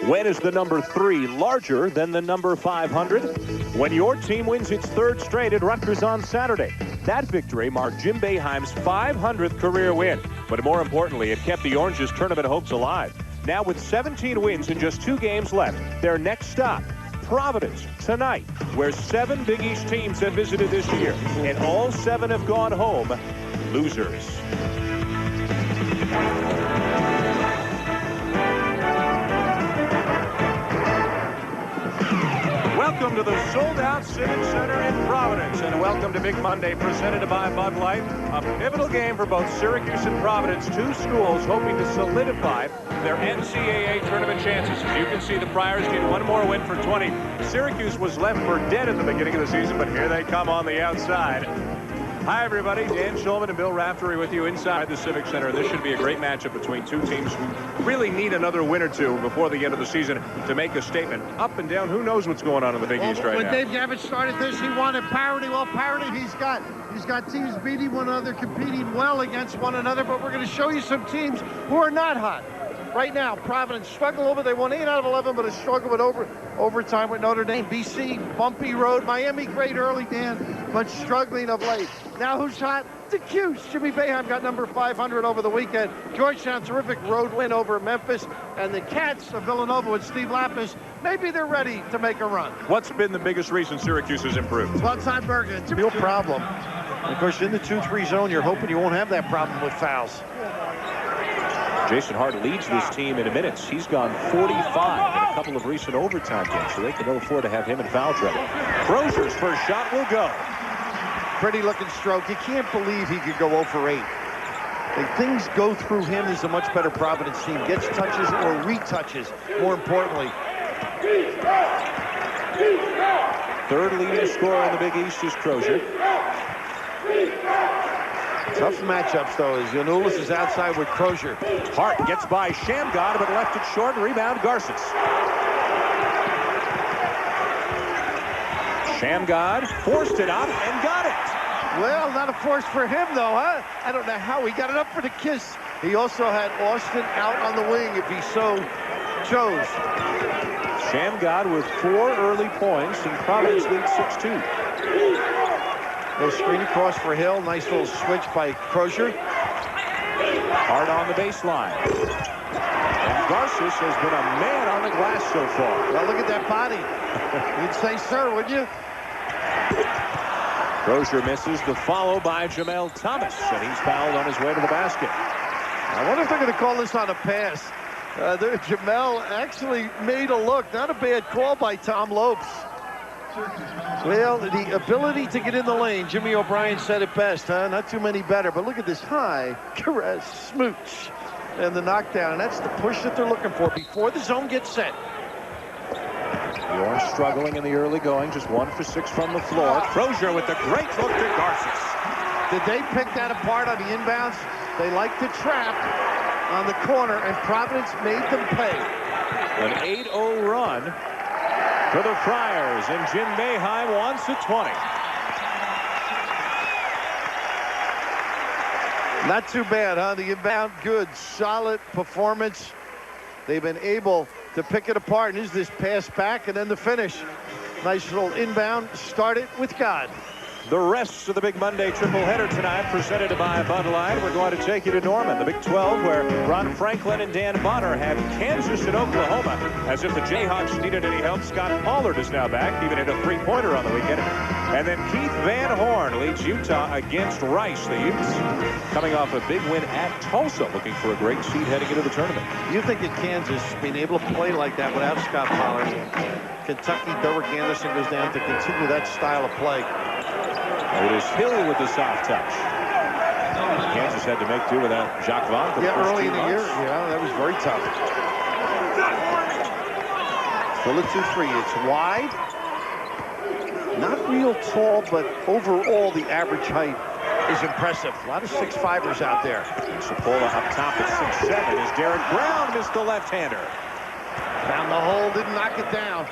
When is the number 3 larger than the number 500? When your team wins its 3rd straight at Rutgers on Saturday. That victory marked Jim Boeheim's 500th career win. But more importantly, it kept the Orange's tournament hopes alive. Now with 17 wins and just 2 games left, their next stop, Providence, tonight, where 7 Big East teams have visited this year, and all 7 have gone home losers. Welcome to the sold-out Civic Center in Providence, and welcome to Big Monday, presented by Bud Light. A pivotal game for both Syracuse and Providence, 2 schools hoping to solidify their NCAA tournament chances. As you can see, the Friars need 1 more win for 20. Syracuse was left for dead at the beginning of the season, but here they come on the outside. Hi, everybody. Dan Schulman and Bill Raftery with you inside the Civic Center. This should be a great matchup between 2 teams who really need another win or 2 before the end of the season to make a statement. Up and down, who knows what's going on in the Big East right now. When Dave Gavitt started this, he wanted parity. Well, parity he's got teams beating one another, competing well against one another, but we're going to show you some teams who are not hot. Right now, Providence struggle over. They won 8 out of 11, but a struggle with overtime with Notre Dame. BC, bumpy road. Miami, great early, Dan, but struggling of late. Now who's hot? The Cuse. Jimmy Boeheim got number 500 over the weekend. Georgetown, terrific road win over Memphis. And the Cats of Villanova with Steve Lapis, maybe they're ready to make a run. What's been the biggest reason Syracuse has improved? Well, Todd Bergen. It's a real problem. And of course, in the 2-3 zone, you're hoping you won't have that problem with fouls. Jason Hart leads this team in minutes. He's gone 45 in a couple of recent overtime games, so they can afford to have him in foul trouble. Crosher's first shot will go. Pretty looking stroke. You can't believe he could go 0 for 8. If things go through him, he's a much better Providence team. Gets touches or retouches, more importantly. 3rd leading scorer in the Big East is Croshere. Tough matchups, though, as Yanulis is outside with Croshere. Hart gets by Shammgod, but left it short. Rebound, Garces. Shammgod forced it out and got it. Well, not a force for him, though, huh? I don't know how he got it up for the kiss. He also had Austin out on the wing if he so chose. Shammgod with 4 early points, and Providence leads 6-2. No screen across for Hill. Nice little switch by Croshere. Hard on the baseline. And Garces has been a man on the glass so far. Well, look at that body. You'd say, sir, wouldn't you? Croshere misses the follow by Jamel Thomas, and he's fouled on his way to the basket. I wonder if they're going to call this on a pass. Jamel actually made a look. Not a bad call by Tom Lopes. Well, the ability to get in the lane. Jimmy O'Brien said it best, huh? Not too many better, but look at this high caress, smooch, and the knockdown. And that's the push that they're looking for before the zone gets set. The Orange struggling in the early going, just 1 for 6 from the floor. Croshere with the great look to Garces. Did they pick that apart on the inbounds? They like to trap on the corner, and Providence made them pay. An 8-0 run for the Friars, and Jim Boeheim wants a 20. Not too bad, huh? The inbound, good, solid performance. They've been able to pick it apart, and here's this pass back, and then the finish. Nice little inbound, started with God. The rest of the Big Monday tripleheader tonight, presented by Bud Light. We're going to take you to Norman, the Big 12, where Ron Franklin and Dan Bonner have Kansas and Oklahoma. As if the Jayhawks needed any help, Scott Pollard is now back, even hit a 3-pointer on the weekend. And then Keith Van Horn leads Utah against Rice. The Utes coming off a big win at Tulsa, looking for a great seed heading into the tournament. You think that Kansas being able to play like that without Scott Pollard, Kentucky, Derrick Anderson goes down to continue that style of play. Otis Hill with the soft touch. Kansas had to make do without Jacques Vaughn for the first early 2 in the months. year. Yeah, that was very tough. Full of 2-3. It's wide. Not real tall, but overall the average height is impressive. A lot of 6'5"ers out there. Cipolla up top at 6'7" as Derek Brown missed the left-hander. Found the hole, didn't knock it down.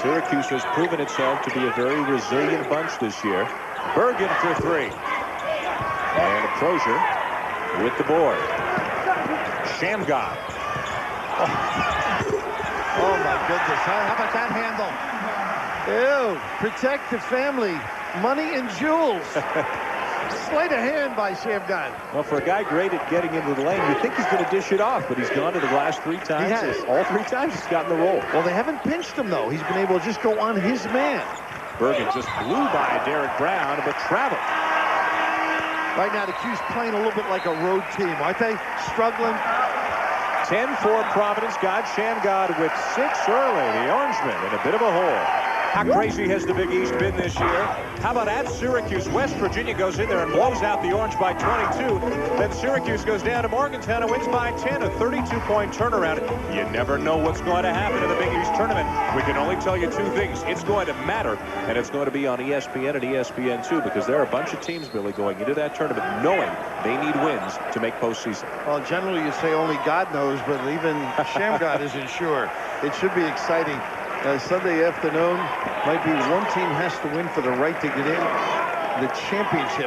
Syracuse has proven itself to be a very resilient bunch this year. Bergen for 3. And Croshere with the board. Shammgod. Oh. goodness. How about that handle? Ew. Protect the family. Money and jewels. Sleight of hand by Shammgod. Well, for a guy great at getting into the lane, you think he's going to dish it off, but he's gone to the glass 3 times. He has. All 3 times he's gotten the roll. Well, they haven't pinched him, though. He's been able to just go on his man. Bergen just blew by Derek Brown, but traveled. Right now, the Q's playing a little bit like a road team, aren't they? Struggling. 10 for Providence. God Shammgod with 6 early. The Orangemen in a bit of a hole. How crazy has the Big East been this year? How about at Syracuse? West Virginia goes in there and blows out the Orange by 22. Then Syracuse goes down to Morgantown and wins by 10, a 32-point turnaround. You never know what's going to happen in the Big East tournament. We can only tell you 2 things. It's going to matter, and it's going to be on ESPN and ESPN2, because there are a bunch of teams, Billy, going into that tournament knowing they need wins to make postseason. Well, generally you say only God knows, but even Shammgod isn't sure. It should be exciting. Sunday afternoon, might be one team has to win for the right to get in the championship.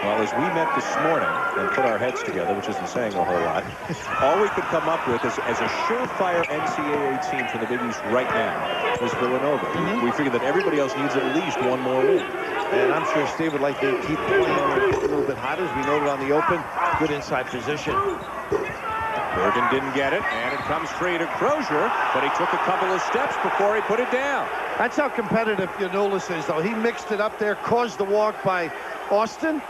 Well, as we met this morning and put our heads together, which isn't saying a whole lot, all we could come up with is, as a surefire NCAA team from the Big East right now is Villanova. We figured that everybody else needs at least one more win. And I'm sure Steve would like to keep playing a little bit hot, as we noted on the open. Good inside position. Bergen didn't get it, and it comes free to Croshere, but he took a couple of steps before he put it down. That's how competitive Giannoulis is, though. He mixed it up there, caused the walk by Austin.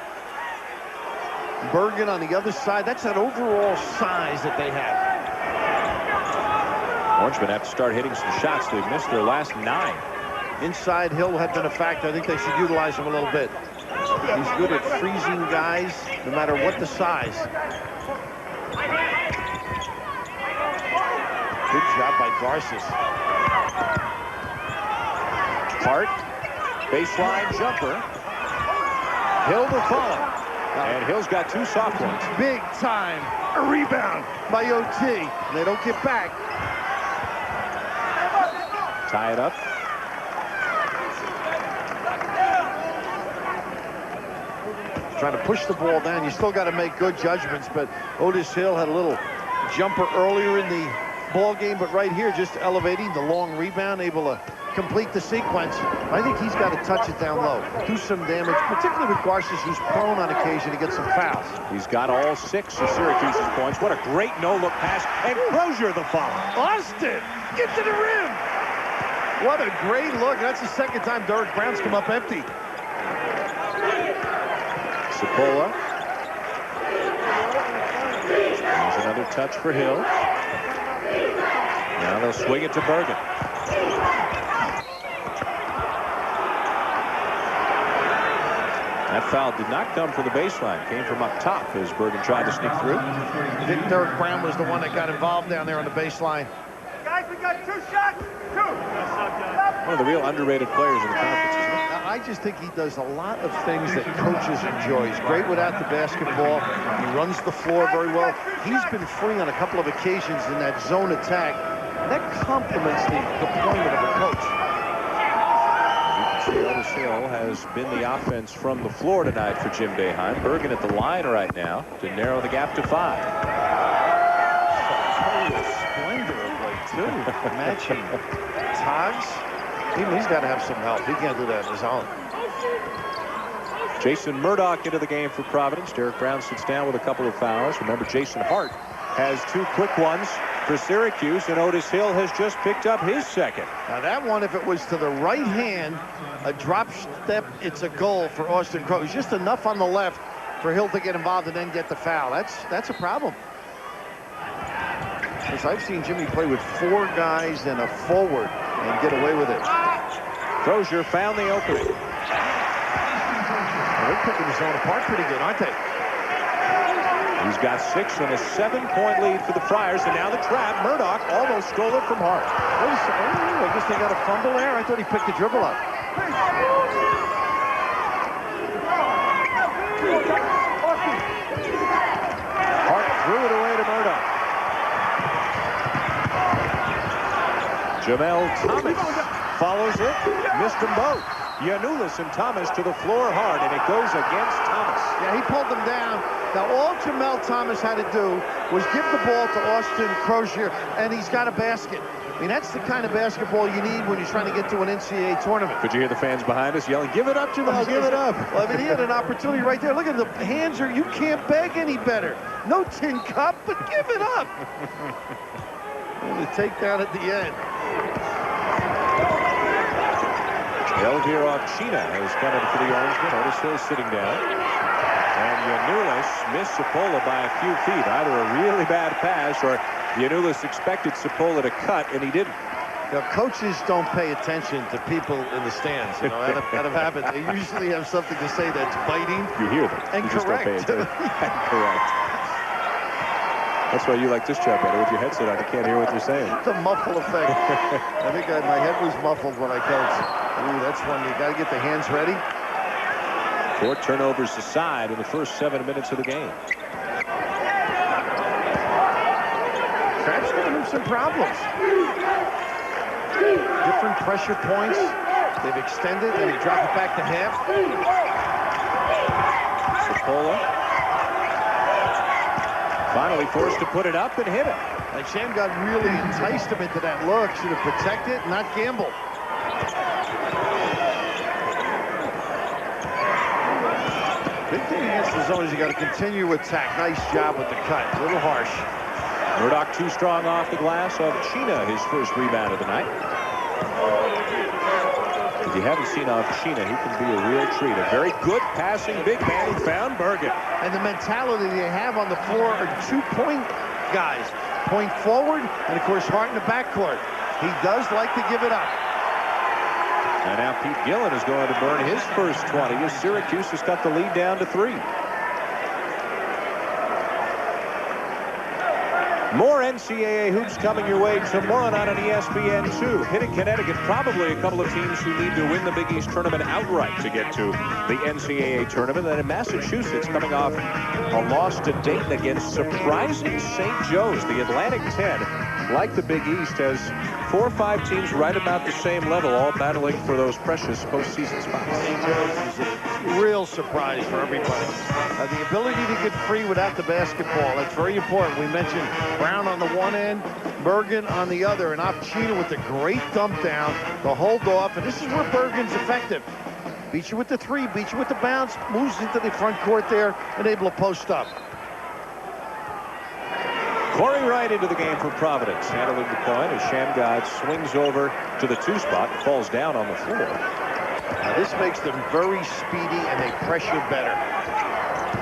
Bergen on the other side. That's that overall size that they have. Orangemen have to start hitting some shots. They've missed their last 9. Inside Hill had been a factor. I think they should utilize him a little bit. He's good at freezing guys, no matter what the size. Good job by Garces. Hart, baseline jumper. Hill will follow. And Hill's got 2 soft ones. Big time. A rebound by OT. And they don't get back. Tie it up. Trying to push the ball down. You still got to make good judgments, but Otis Hill had a little jumper earlier in the ball game, but right here just elevating the long rebound, able to complete the sequence. I think he's got to touch it down low, do some damage, particularly with Garces, who's prone on occasion to get some fouls. He's got all 6 of Syracuse's points. What a great no-look pass, and Croshere the foul. Austin, get to the rim. What a great look. That's the second time Derek Brown's come up empty. Cipolla. There's another touch for Hill. Now they'll swing it to Bergen. That foul did not come from the baseline. Came from up top as Bergen tried to sneak through. I think Derek Brown was the one that got involved down there on the baseline. Guys, we got 2 shots. 2. One of the real underrated players in the conference, isn't it? I just think he does a lot of things that coaches enjoy. He's great without the basketball. He runs the floor very well. He's been free on a couple of occasions in that zone attack. And that complements the deployment of a coach. As you can see, Otis Hill has been the offense from the floor tonight for Jim Boeheim. Bergen at the line right now to narrow the gap to 5. Total splendor of late, too. Matching Togs. He's got to have some help. He can't do that on his own. Jason Murdoch into the game for Providence. Derek Brown sits down with a couple of fouls. Remember, Jason Hart has 2 quick ones for Syracuse, and Otis Hill has just picked up his 2nd. Now that one, if it was to the right hand, a drop step, it's a goal for Austin Croshere. Just enough on the left for Hill to get involved and then get the foul. That's a problem. Because I've seen Jimmy play with 4 guys and a forward and get away with it. Croshere found the opening. Well, they're picking the zone apart pretty good, aren't they? He's got 6 and a 7-point lead for the Friars, and now the trap. Murdoch almost stole it from Hart. I guess they got a fumble there. I thought he picked the dribble up. Hart threw it away to Murdoch. Jamel Thomas follows it, missed them both. Giannoulis and Thomas to the floor hard, and it goes against Thomas. Yeah, he pulled them down. Now, all Jamel Thomas had to do was give the ball to Austin Croshere, and he's got a basket. I mean, that's the kind of basketball you need when you're trying to get to an NCAA tournament. Could you hear the fans behind us yelling, "Give it up, Jamel, give it up"? Well, I mean, he had an opportunity right there. Look at the hands. You can't beg any better. No tin cup, but give it up. And the takedown at the end. Elvira China has come in for the Orangemen. Otis Hill sitting down. And Giannoulis missed Cipolla by a few feet. Either a really bad pass or Giannoulis expected Cipolla to cut, and he didn't. You know, coaches don't pay attention to people in the stands. You know, that have happened. They usually have something to say that's biting. You hear them. And you just don't pay correct. attention. Correct. That's why you like this job better. With your headset on, you can't hear what they're saying. The muffle effect. I think my head was muffled when I coached. Ooh, that's when you got to get the hands ready. 4 turnovers aside in the first 7 minutes of the game. Trapp's giving him some problems. Different pressure points. They've extended and he dropped it back to half. Cipolla finally forced to put it up and hit it. And Shammgod really enticed him into that look. Should have protected, not gamble. Big thing against the zone is you got to continue to attack. Nice job with the cut. A little harsh. Murdoch too strong off the glass of China, his first rebound of the night. If you haven't seen off China, he can be a real treat. A very good passing big man who found Bergen. And the mentality they have on the floor are 2-point guys. Point forward, and of course Hart in the backcourt. He does like to give it up. And now Pete Gillen is going to burn his first 20 as Syracuse has cut the lead down to 3. More NCAA hoops coming your way tomorrow night on ESPN2. Hitting Connecticut, probably a couple of teams who need to win the Big East tournament outright to get to the NCAA tournament. Then in Massachusetts, coming off a loss to Dayton against surprising St. Joe's. The Atlantic 10, like the Big East, has 4 or 5 teams right about the same level, all battling for those precious postseason spots. St. Joe's is a real surprise for everybody. The ability to get free without the basketball, that's very important. We mentioned Brown on the one end, Bergen on the other, and Chino with the great dump down, the hold off, and this is where Bergen's effective. Beats you with the 3, beats you with the bounce, moves into the front court there, and able to post up. Corey Wright into the game for Providence, handling the point as Shammgod swings over to the 2 spot and falls down on the floor. Now this makes them very speedy and they pressure better.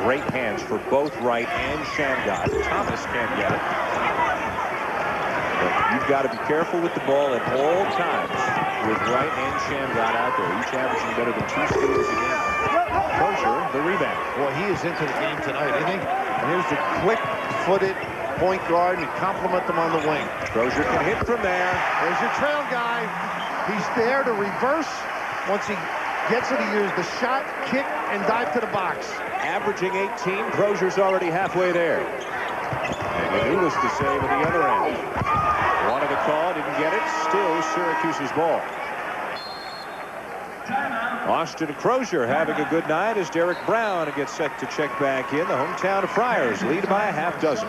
Great hands for both Wright and Shammgod. Thomas can't get it. But you've got to be careful with the ball at all times with Wright and Shammgod out there, each averaging better than 2 steals a game. Croshere, the rebound. Boy, he is into the game tonight, isn't he? And here's the quick-footed point guard, and compliment them on the wing. Croshere can hit from there. There's your trail guy. He's there to reverse. Once he gets it, he uses the shot, kick, and dive to the box. Averaging 18, Croshere's already halfway there. And Giannoulis to save at the other end. Wanted a call, didn't get it. Still Syracuse's ball. Austin Croshere having a good night as Derek Brown gets set to check back in. The hometown Friars lead by a half dozen.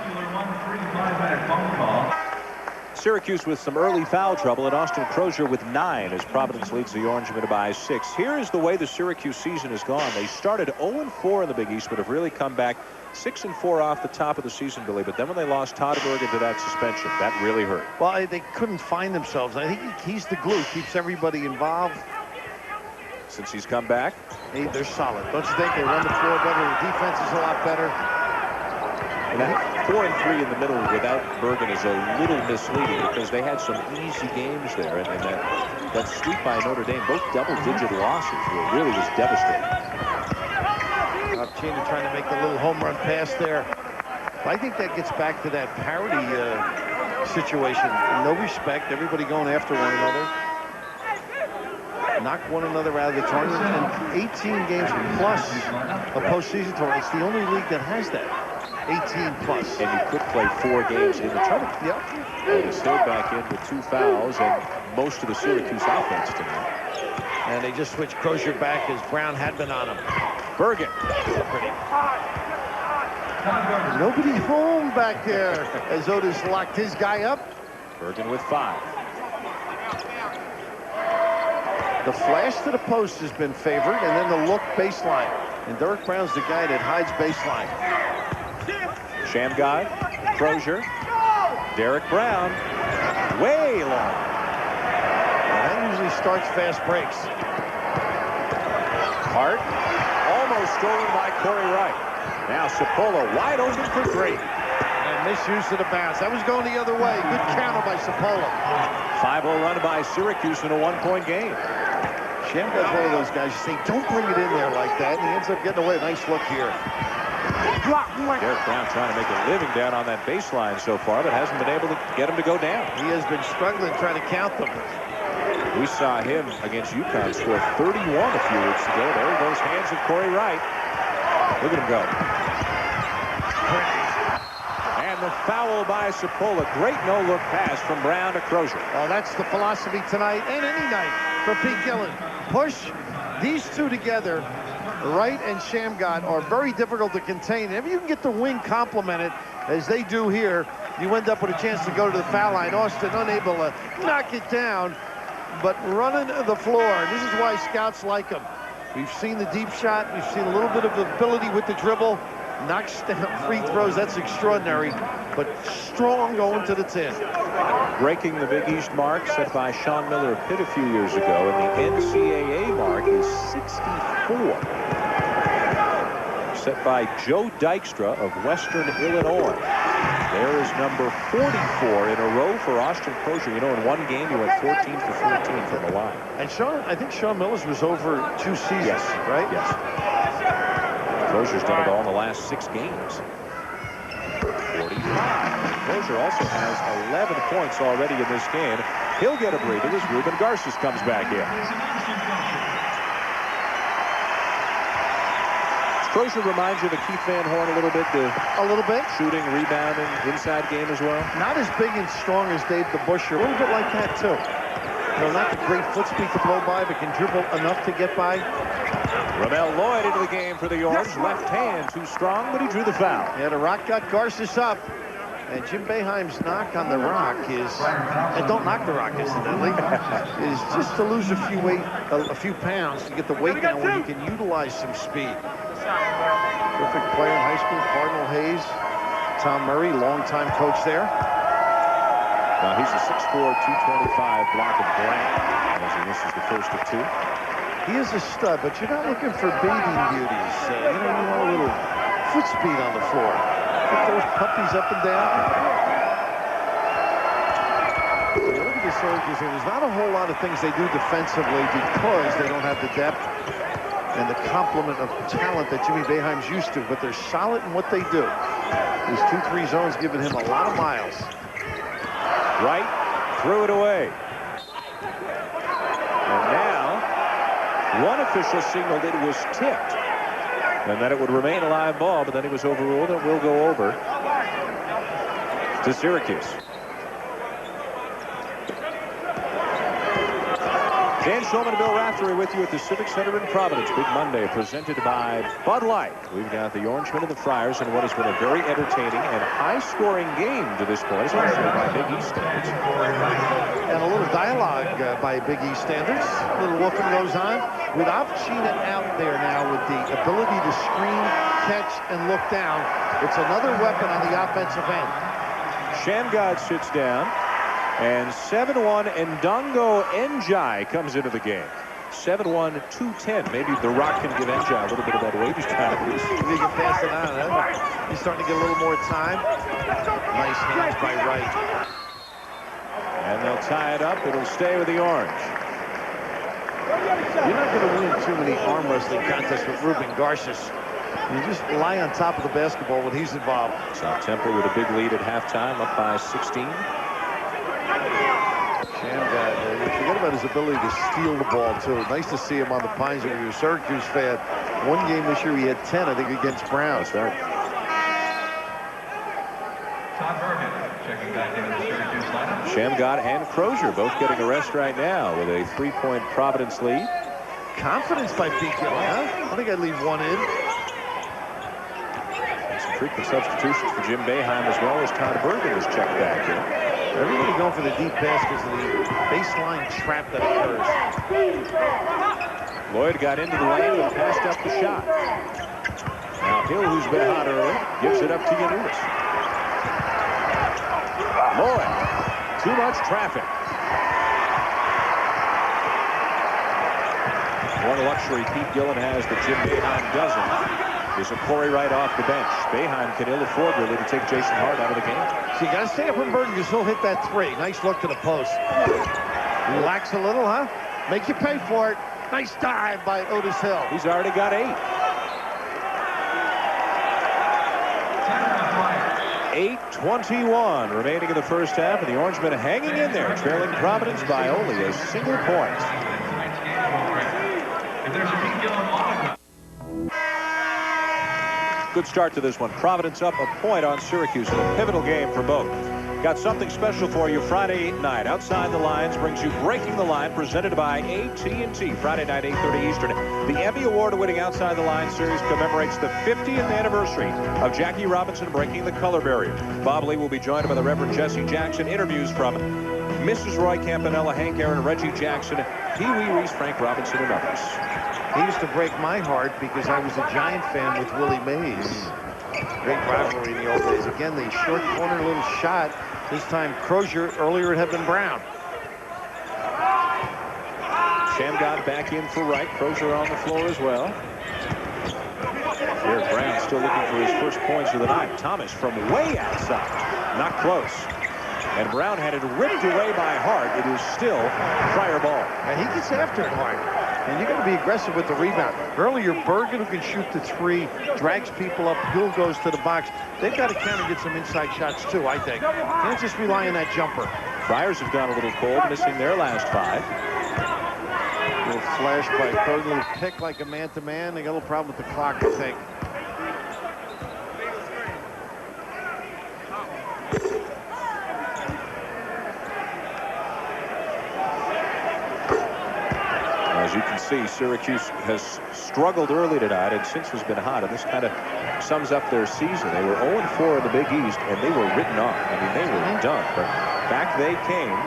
Syracuse with some early foul trouble, and Austin Croshere with 9 as Providence leads the Orangemen by 6. Here is the way the Syracuse season has gone. They started 0-4 in the Big East, but have really come back 6-4 off the top of the season, Billy. But then when they lost Todd Bergen to that suspension, that really hurt. Well, they couldn't find themselves. I think he's the glue, keeps everybody involved. Since he's come back, they're solid. Don't you think? They run the floor better. The defense is a lot better. And that 4-3 in the middle without Bergen is a little misleading because they had some easy games there, and that sweep by Notre Dame, both double-digit losses, really was devastating. Chena trying to make the little home run pass there. But I think that gets back to that parity situation. No respect, everybody going after one another. Knock one another out of the tournament, and 18 games plus a postseason tournament. It's the only league that has that. 18 plus. And you could play 4 games in the tournament. Yep. And he's still back in with 2 fouls and most of the Syracuse offense tonight. And they just switched Croshere back as Brown had been on him. Bergen. Nobody home back there as Otis locked his guy up. Bergen with 5. The flash to the post has been favored, and then the look baseline. And Derek Brown's the guy that hides baseline. Shammgod, Croshere, Derek Brown, way long. And that usually starts fast breaks. Hart, almost stolen by Corey Wright. Now Cipolla wide open for 3. And misuse of the bounce. That was going the other way. Good counter by Cipolla. 5-0 run by Syracuse in a 1-point game. Shammgod's one of those guys you say, don't bring it in there like that, and he ends up getting away. Nice look here. Derek Brown trying to make a living down on that baseline so far, but hasn't been able to get him to go down. He has been struggling trying to count them. We saw him against UConn score 31 a few weeks ago. There are those hands of Corey Wright. Look at him go. And the foul by Cipolla. Great no-look pass from Brown to Croshere. Oh, that's the philosophy tonight and any night for Pete Gillen. Push these two together. Wright and Shammgod are very difficult to contain. And if you can get the wing complemented, as they do here, you end up with a chance to go to the foul line. Austin unable to knock it down, but running the floor. This is why scouts like him. We've seen the deep shot. We've seen a little bit of ability with the dribble. Knocks down free throws. That's extraordinary, but strong going to the 10. Breaking the Big East mark set by Sean Miller of Pitt a few years ago, and the NCAA mark is 64. Set by Joe Dykstra of Western Illinois. There is number 44 in a row for Austin Croshere. You know, in one game, he went 14 for 14 from the line. And I think Sean Miller's was over 2 seasons, yes. right? Yes. Croshere's done it all in the last 6 games. 45. Croshere also has 11 points already in this game. He'll get a breather as Ruben Garces comes back in. Croshere reminds you of Keith Van Horn a little bit. A little bit. Shooting, rebounding, inside game as well. Not as big and strong as Dave DeBusschere. A little bit like that, too. You know, not the great foot speed to blow by, but can dribble enough to get by. Ramel Lloyd into the game for the Orange. Left hand too strong, but he drew the foul. Yeah, the Rock got Garces up. And Jim Boeheim's knock on the Rock is, and don't knock the Rock, incidentally, is just to lose a few pounds to get the weight down where you can utilize some speed. Perfect player in high school, Cardinal Hayes. Tom Murray, longtime coach there. Now he's a 6'4", 225 block of Grant as he misses the first of 2. He is a stud, but you're not looking for bathing beauties. You know, you want a little foot speed on the floor. Put those puppies up and down. So you look at the Syracuse here, there's not a whole lot of things they do defensively because they don't have the depth and the complement of talent that Jimmy Boeheim's used to, but they're solid in what they do. These 2-3 zones giving him a lot of miles. Wright threw it away. And now, one official signaled it was tipped, and that it would remain a live ball, but then it was overruled, and it will go over to Syracuse. Dan Shulman and Bill Raftery with you at the Civic Center in Providence. Big Monday presented by Bud Light. We've got the Orangemen and the Friars in what has been a very entertaining and high-scoring game to this point, especially by Big East standards. And a little dialogue by Big East standards. A little wolfing goes on. With Avcina out there now with the ability to screen, catch, and look down, it's another weapon on the offensive end. Shammgod sits down. And 7-1 Ndongo Njai comes into the game. 7-1, 210. Maybe the Rock can give Njai a little bit of that weight he's trying to lose. He can pass it on, huh? He's starting to get a little more time. Nice hands by Wright. And they'll tie it up. It'll stay with the Orange. You're not going to win too many arm wrestling contests with Ruben Garces. You just lie on top of the basketball when he's involved. South Temple with a big lead at halftime, up by 16. Shammgod, forget about his ability to steal the ball, too. Nice to see him on the Pines. If you're a Syracuse fan, one game this year he had 10, I think, against Brown. That's right. Checking back into the Syracuse lineup. Shammgod and Croshere both getting a rest right now with a 3-point Providence lead. confidence by Pete Gillen, huh? I think I'd leave one in. Some frequent substitutions for Jim Boeheim as well as Todd Bergen is checked back in. Everybody going for the deep pass because of the baseline trap that occurs. Lloyd got into the lane but passed up the shot. Now Hill, who's been hot early, gives it up to Yanuis. Lloyd, too much traffic. One luxury Pete Gillen has that Jim Boeheim doesn't is a Corey Wright off the bench. Boeheim can ill afford really to take Jason Hart out of the game. So you got to stay up from Bergen because he'll hit that three. Nice look to the post. Relax a little, huh? Make you pay for it. Nice dive by Otis Hill. He's already got 8. 8:21 remaining in the first half, and the Orangemen hanging in there, trailing Providence by only a single point. Good start to this one. Providence up a point on Syracuse in a pivotal game for both. Got something special for you Friday night. Outside the Lines brings you Breaking the Line, presented by AT&T. Friday night, 8:30 Eastern. The Emmy Award-winning Outside the Line series commemorates the 50th anniversary of Jackie Robinson breaking the color barrier. Bob Lee will be joined by the Reverend Jesse Jackson. Interviews from Mrs. Roy Campanella, Hank Aaron, Reggie Jackson, Pee Wee Reese, Frank Robinson, and others. He used to break my heart because I was a Giant fan with Willie Mays. Great rivalry in the old days. Again, the short corner little shot. This time Croshere. Earlier it had been Brown. Shammgod back in for Wright. Croshere on the floor as well. Derek Brown still looking for his first points of the night. Thomas from way outside. Not close. And Brown had it ripped away by Hart. It is still Friar ball. And he gets after it hard. And you got to be aggressive with the rebound. Earlier, Bergen, who can shoot the three, drags people up. Hill goes to the box. They've got to counter get some inside shots, too, I think. Can't just rely on that jumper. Friars have gone a little cold, missing their last 5. Little flash by Bergen, little pick like a man-to-man. They got a little problem with the clock, I think. As you can see, Syracuse has struggled early tonight and since has been hot, and this kind of sums up their season. They were 0-4 in the Big East, and they were written off. I mean, they were done, but back they came.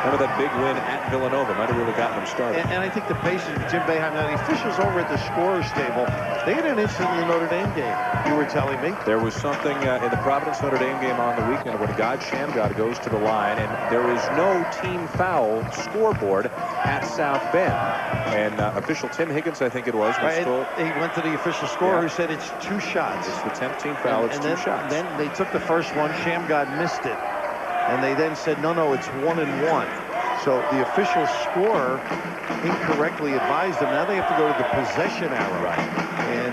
Remember that big win at Villanova might have really gotten them started. And I think the patience of Jim Boeheim. Now, the officials over at the scorer's table, they had an incident in the Notre Dame game, you were telling me. There was something in the Providence-Notre Dame game on the weekend when God Shammgod goes to the line, and there is no team foul scoreboard at South Bend. And official Tim Higgins, I think it was told, he went to the official scorer who said it's 2 shots. It's the 10th team foul, it's 2 shots. Then they took the first one, Shammgod missed it. And they then said, no, it's 1-1. So the official scorer incorrectly advised them. Now they have to go to the possession arrow. Right. And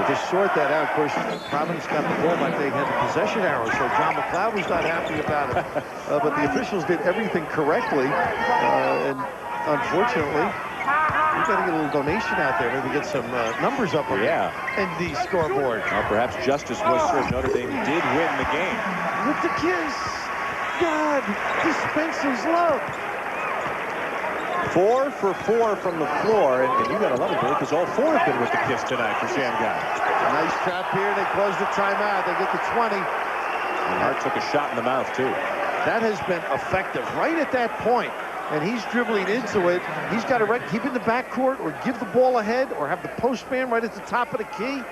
to sort that out, of course, Providence got the ball back. They had the possession arrow. So John McLeod was not happy about it. But the officials did everything correctly. And unfortunately, we've got to get a little donation out there. Maybe get some numbers up on the scoreboard. Well, perhaps justice was served. Notre Dame did win the game. With the kiss. God dispenses love. 4 for 4 from the floor, and you got to love it, because all 4 have been with the kiss tonight for Shammgod. Nice trap here. They close the timeout. They get the 20. And Hart took a shot in the mouth, too. That has been effective right at that point. And he's dribbling into it. He's got to keep in the backcourt or give the ball ahead or have the postman right at the top of the key.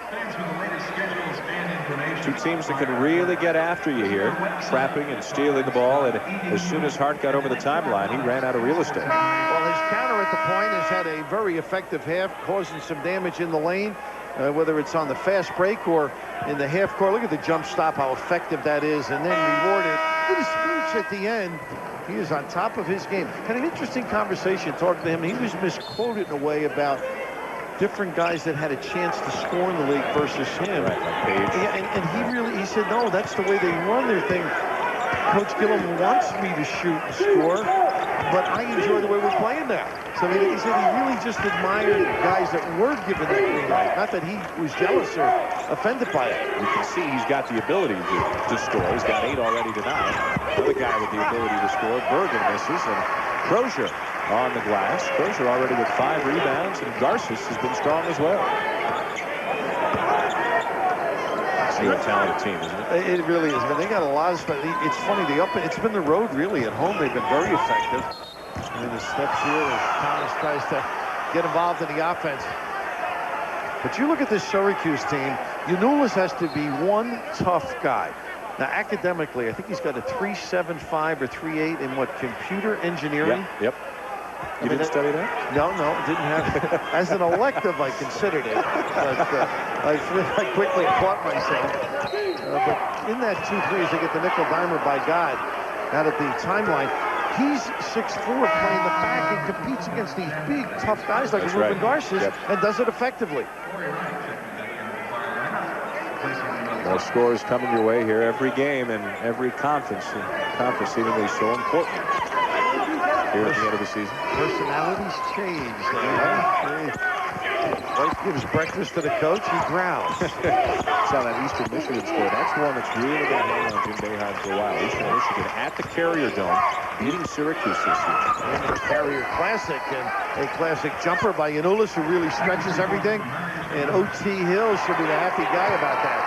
2 teams that can really get after you here, trapping and stealing the ball. And as soon as Hart got over the timeline, he ran out of real estate. Well, his counter at the point has had a very effective half, causing some damage in the lane, whether it's on the fast break or in the half court. Look at the jump stop, how effective that is, and then rewarded with a speech at the end. He is on top of his game. Kind of interesting conversation talking to him. He was misquoted in a way about different guys that had a chance to score in the league versus him. Right, like Page. Yeah, he said, no, that's the way they run their thing. Coach Gillen wants me to shoot and score, but I enjoy the way we're playing now. So he said he really just admired guys that were given that green light. Not that he was jealous or offended by it. You can see he's got the ability to score. He's got 8 already tonight. Another guy with the ability to score. Bergen misses, and Croshere on the glass. Croshere already with 5 rebounds, and Garces has been strong as well. It's a talented team, isn't it? It really is. I mean, they got a lot of stuff. It's funny. It's been the road really. At home, they've been very effective. And the steps here as Thomas tries to get involved in the offense. But you look at this Syracuse team. Gianoulis has to be one tough guy. Now, academically, I think he's got a 3.75 or 3.8 in what, computer engineering? Yep. You didn't study that? No, didn't have it. As an elective, I considered it. But I quickly caught myself. But in that 2-3, as they get the nickel dimer by God out at the timeline, he's 6'4", playing the back and competes against these big, tough guys like Ruben Garces and does it effectively. More scores coming your way here every game and every conference. Conference seemingly so important here at the end of the season. Personalities change. Wife gives breakfast to the coach, he growls. Saw that Eastern Michigan score. That's one that's really going to hang on Jim Boeheim for a while. Eastern Michigan at the Carrier Dome, beating Syracuse this year. And the Carrier Classic, and a classic jumper by Gianoulis, who really stretches everything. And O.T. Hill should be the happy guy about that.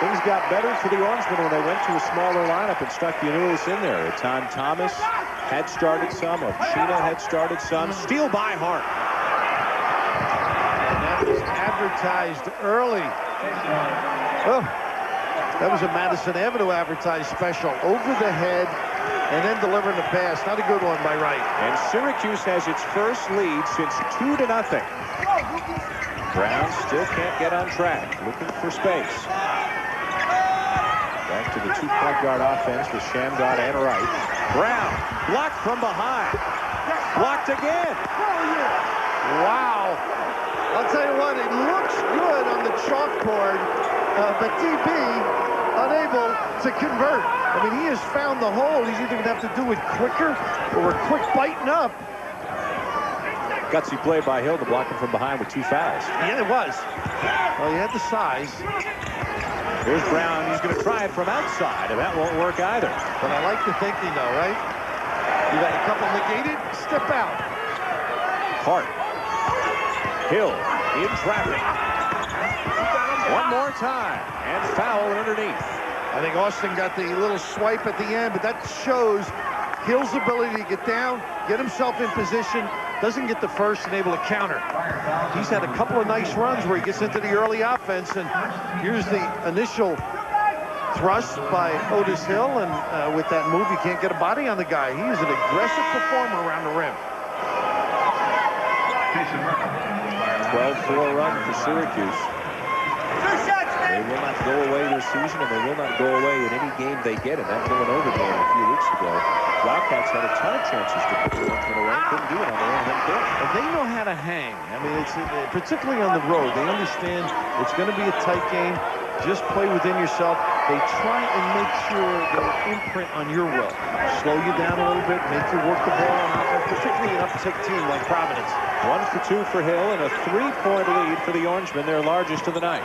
Things got better for the Orangemen when they went to a smaller lineup and stuck Gianoulis in there. Etan Thomas had started some. Ochina had started some. Steal by Hart. And that was advertised early. Oh, that was a Madison Avenue advertised special. Over the head and then delivering the pass. Not a good one by Wright. And Syracuse has its first lead since 2-0. Brown still can't get on track. Looking for space. Back to the 2-point guard offense with Shammgod and Wright. Brown blocked from behind. Blocked again. Wow. I'll tell you what, it looks good on the chalkboard, but DB unable to convert. I mean, he has found the hole. He's either going to have to do it quicker or a quick biting up. Gutsy play by Hill to block him from behind with 2 fouls. Yeah, it was. Well, he had the size. Here's Brown. He's going to try it from outside, and that won't work either. But I like the thinking, though, right? You got a couple negated, step out. Hart. Hill in traffic. One more time, and foul underneath. I think Austin got the little swipe at the end, but that shows Hill's ability to get down, get himself in position, doesn't get the first and able to counter. He's had a couple of nice runs where he gets into the early offense, and here's the initial thrust by Otis Hill, and with that move, you can't get a body on the guy. He is an aggressive performer around the rim. 12-4 run for Syracuse. They will not go away this season, and they will not go away in any game they get. In that Villanova game a few weeks ago, Wildcats had a ton of chances to put the Orangemen away. Couldn't do it on their own home court. And they know how to hang. I mean, it's particularly on the road. They understand it's going to be a tight game. Just play within yourself. They try and make sure they'll imprint on your will. Slow you down a little bit, make you work the ball on offense, particularly an uptick team like Providence. 1 for 2 for Hill, and a 3-point lead for the Orangemen, their largest of the night.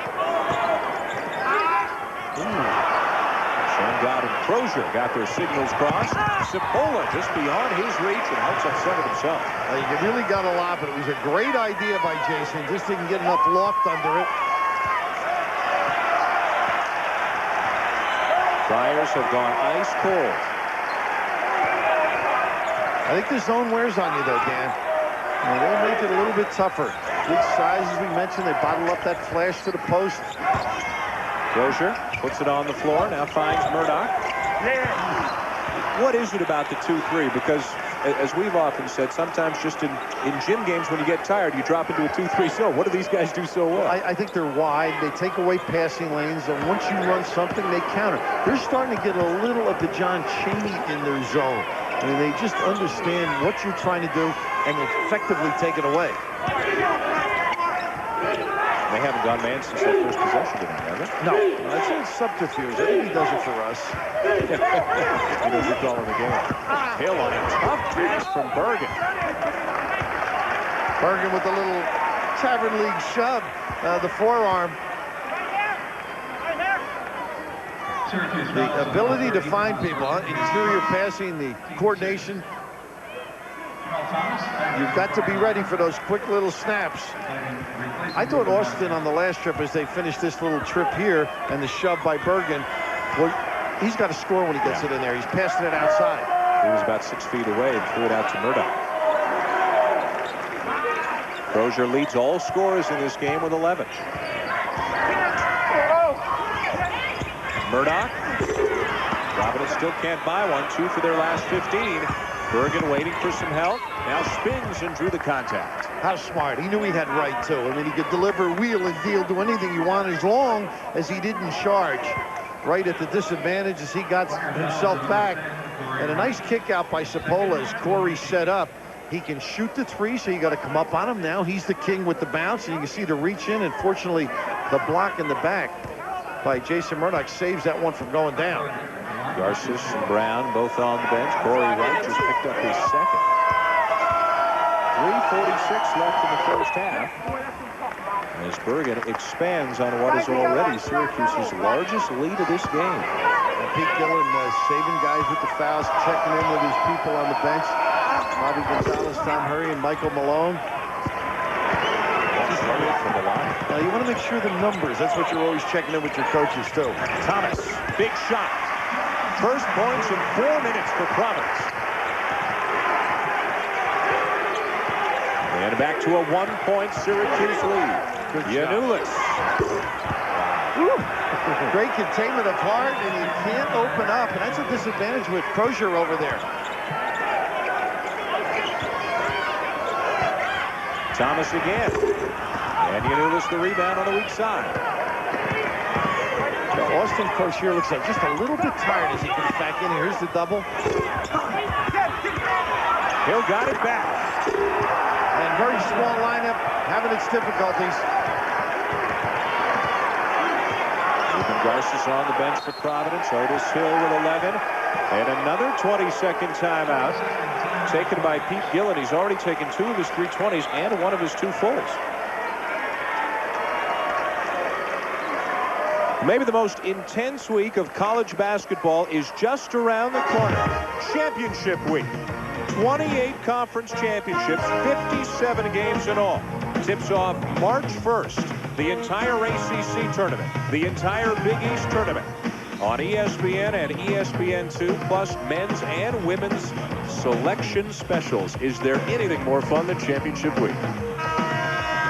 Shammgod and Croshere got their signals crossed. Cipolla just beyond his reach and helps upset it himself. You really got a lot, but it was a great idea by Jason. Just didn't get enough loft under it. Friars have gone ice cold. I think the zone wears on you, though, Dan. They make it a little bit tougher. Big size, as we mentioned. They bottle up that flash to the post. Croshere puts it on the floor, now finds Murdoch. What is it about the 2-3? Because, as we've often said, sometimes just in gym games, when you get tired, you drop into a 2-3 zone. What do these guys do so well? I think they're wide. They take away passing lanes, and once you run something, they counter. They're starting to get a little of the John Chaney in their zone. I mean, they just understand what you're trying to do and effectively take it away. They haven't gone man since that first possession tonight, have they? No, that's a subterfuge. I think he does it for us. He doesn't call in the game. Hill on a tough pass from Bergen. Bergen with a little Tavern League shove, the forearm. The ability to find people, interior passing, the coordination. You've got to be ready for those quick little snaps. I thought Austin on the last trip, as they finished this little trip here and the shove by Bergen, well, he's got to score when he gets it in there. He's passing it outside. He was about 6 feet away and threw it out to Murdoch. Croshere leads all scorers in this game with 11. Murdoch. Providence still can't buy one. 2 for their last 15. Bergen waiting for some help. Now spins and drew the contact. How smart. He knew he had right, too. I mean, he could deliver, wheel, and deal, do anything you want as long as he didn't charge. Right at the disadvantage as he got himself back. And a nice kick out by Cipolla as Corey set up. He can shoot the 3, so you got to come up on him now. He's the king with the bounce, and you can see the reach in, and fortunately, the block in the back by Jason Murdoch saves that one from going down. Garces and Brown both on the bench. Corey Wright just picked up his second. 3:46 left in the first half. As Bergen expands on what is already Syracuse's largest lead of this game. And Pete Gillen saving guys with the fouls, checking in with his people on the bench. Bobby Gonzalez, Tom Hurry, and Michael Malone. From the line. Now you want to make sure the numbers. That's what you're always checking in with your coaches too. Thomas, big shot. First points in 4 minutes for Providence. And back to a 1-point Syracuse lead. Giannoulis. Great containment of Hart, and he can't open up, and that's a disadvantage with Croshere over there. Thomas again. And Giannoulis the rebound on the weak side. Austin Croshere looks like just a little bit tired as he comes back in here. Here's the double. Hill got it back. And very small lineup, having its difficulties. Ruben Garces on the bench for Providence. Otis Hill with 11. And another 20-second timeout taken by Pete Gillen. He's already taken 2 of his 3 20s and 1 of his 2 fulls. Maybe the most intense week of college basketball is just around the corner. Championship week. 28 conference championships, 57 games in all. Tips off March 1st. The entire ACC tournament, the entire Big East tournament on ESPN and ESPN2, plus men's and women's selection specials. Is there anything more fun than championship week?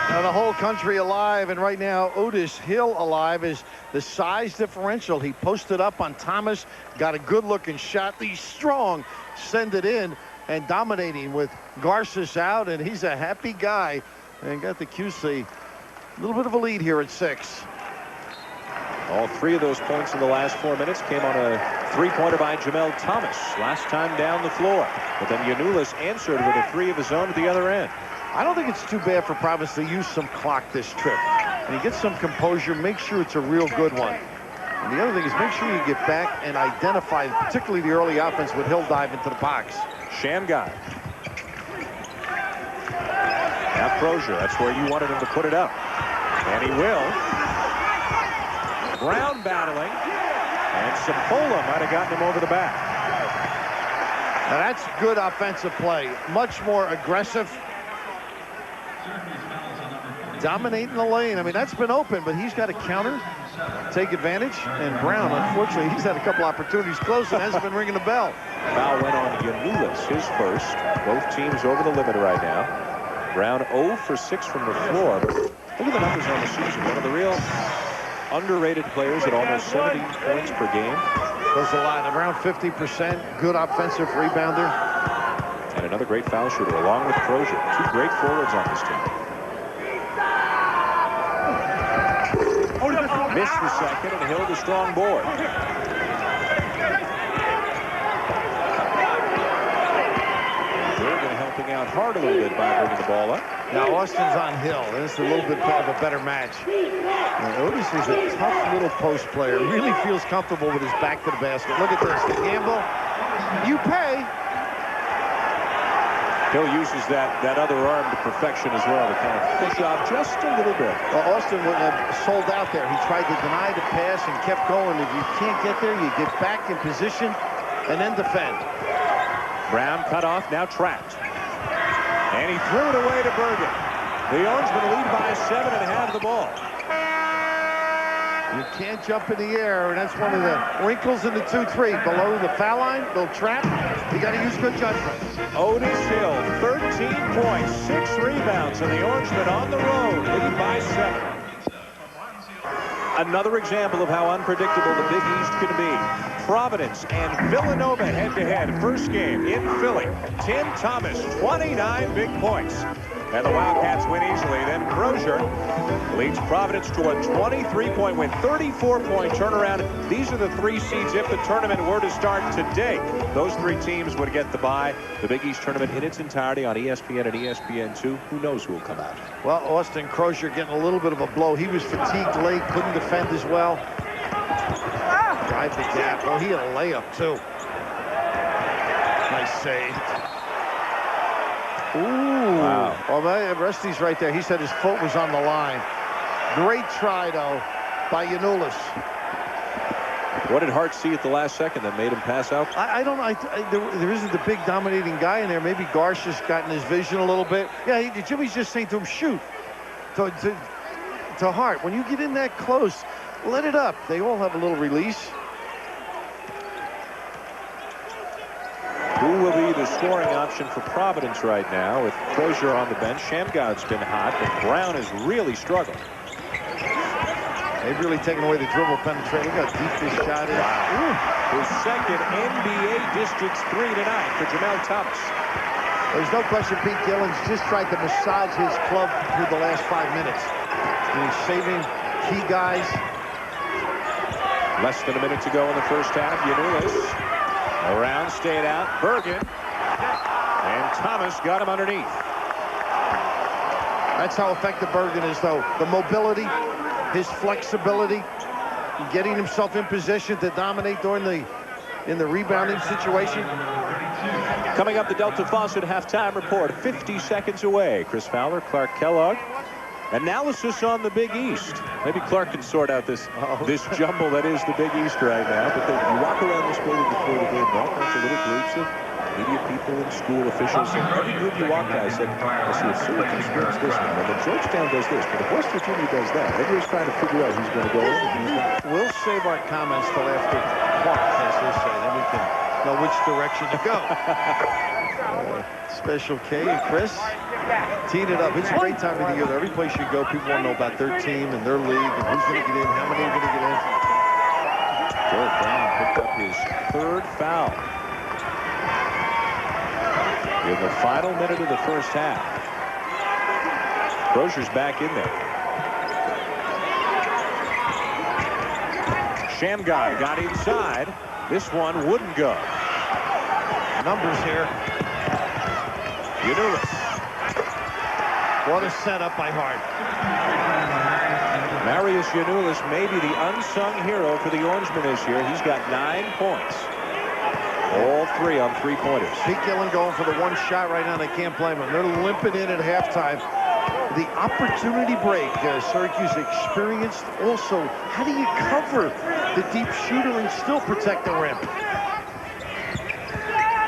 Now the whole country alive, and right now Otis Hill alive is the size differential. He posted up on Thomas, got a good-looking shot. He's strong, send it in, and dominating with Garces out, and he's a happy guy. And got the QC a little bit of a lead here at 6. All 3 of those points in the last 4 minutes came on a 3-pointer by Jamel Thomas last time down the floor. But then Giannoulis answered with a 3 of his own at the other end. I don't think it's too bad for Providence to use some clock this trip. And you get some composure, make sure it's a real good one. And the other thing is make sure you get back and identify, particularly the early offense with Hill dive into the box. Shammgod. Now Croshere, that's where you wanted him to put it up. And he will. Brown battling. And Cipolla might have gotten him over the back. Now that's good offensive play. Much more aggressive. Dominating the lane. I mean, that's been open, but he's got to counter, take advantage. And Brown, unfortunately, he's had a couple opportunities close and hasn't been ringing the bell. Foul went on Giannoulis, his first. Both teams over the limit right now. Brown 0 for 6 from the floor. But look at the numbers on the season. One of the real underrated players at almost 17 points per game. Does a lot. Around 50%. Good offensive rebounder. And another great foul shooter along with Croshere. 2 great forwards on this team. Missed the second, and Hill the strong board. Bergen helping out hard a little bit by bringing the ball up. Now Austin's on Hill. This is a little bit of a better match. Now, Otis is a tough little post player. Really feels comfortable with his back to the basket. Look at this. The gamble. You pay. Hill uses that other arm to perfection as well to kind of push out just a little bit. Well, Austin sold out there. He tried to deny the pass and kept going. If you can't get there, you get back in position and then defend. Brown cut off, now trapped. And he threw it away to Bergen. The Orangemen lead by 7 and have the ball. You can't jump in the air, and that's one of the wrinkles in the 2-3. Below the foul line, they'll trap. You got to use good judgment. Otis Hill, 13 points, 6 rebounds, and the Orangemen on the road lead by 7. Another example of how unpredictable the Big East can be. Providence and Villanova head-to-head. First game in Philly. Tim Thomas, 29 big points. And the Wildcats win easily. Then Croshere leads Providence to a 23-point win, 34-point turnaround. These are the 3 seeds if the tournament were to start today. Those 3 teams would get the bye. The Big East tournament in its entirety on ESPN and ESPN2. Who knows who will come out? Well, Austin Croshere getting a little bit of a blow. He was fatigued late, couldn't defend as well. Drive the gap. Oh, he had a layup, too. Nice save. Ooh. Wow. Well, Rusty's right there. He said his foot was on the line. Great try, though, by Giannoulis. What did Hart see at the last second that made him pass out? I don't know. There isn't the big dominating guy in there. Maybe Garces got in his vision a little bit. Yeah, Jimmy's just saying to him, shoot. To Hart. When you get in that close, let it up. They all have a little release. Who will be the scoring option for Providence right now with Croshere on the bench? Shammgod's been hot, but Brown has really struggled. They've really taken away the dribble penetration. Look how deep this shot is. Wow. His second NBA Districts 3 tonight for Jamel Thomas. There's no question Pete Gillen's just tried to massage his club through the last 5 minutes. He's saving key guys. Less than a minute to go in the first half. Giannoulis around, stayed out. Bergen. And Thomas got him underneath. That's how effective Bergen is, though. The mobility, his flexibility, getting himself in position to dominate in the rebounding situation. Coming up, the Delta Faucet halftime report. 50 seconds away. Chris Fowler, Clark Kellogg. Analysis on the Big East. Maybe Clark can sort out this jumble that is the Big East right now. But you walk around this building before the game, all kinds of little groups of media people and school officials. And every group you walk by said, I see if Syracuse wins this one, and then Georgetown does this, but if West Virginia does that, everybody's trying to figure out who's going to go in and who's not. We'll save our comments till after Clark, as they say. Then we can know which direction to go. Special K and Chris teeing it up. It's a great time of the year. Every place you go, people want to know about their team and their league and who's going to get in, how many are going to get in. Jared Brown picked up his 3rd foul in the final minute of the first half. Croshere's back in there. Shammgod got inside. This one wouldn't go. Numbers here. Giannoulis. What a setup by Hart. Marius Giannoulis may be the unsung hero for the Orangemen this year. He's got 9 points. All 3 on 3-pointers. Pete Gillen going for the one shot right now. They can't blame him. They're limping in at halftime. The opportunity break Syracuse experienced. Also, how do you cover the deep shooter and still protect the rim?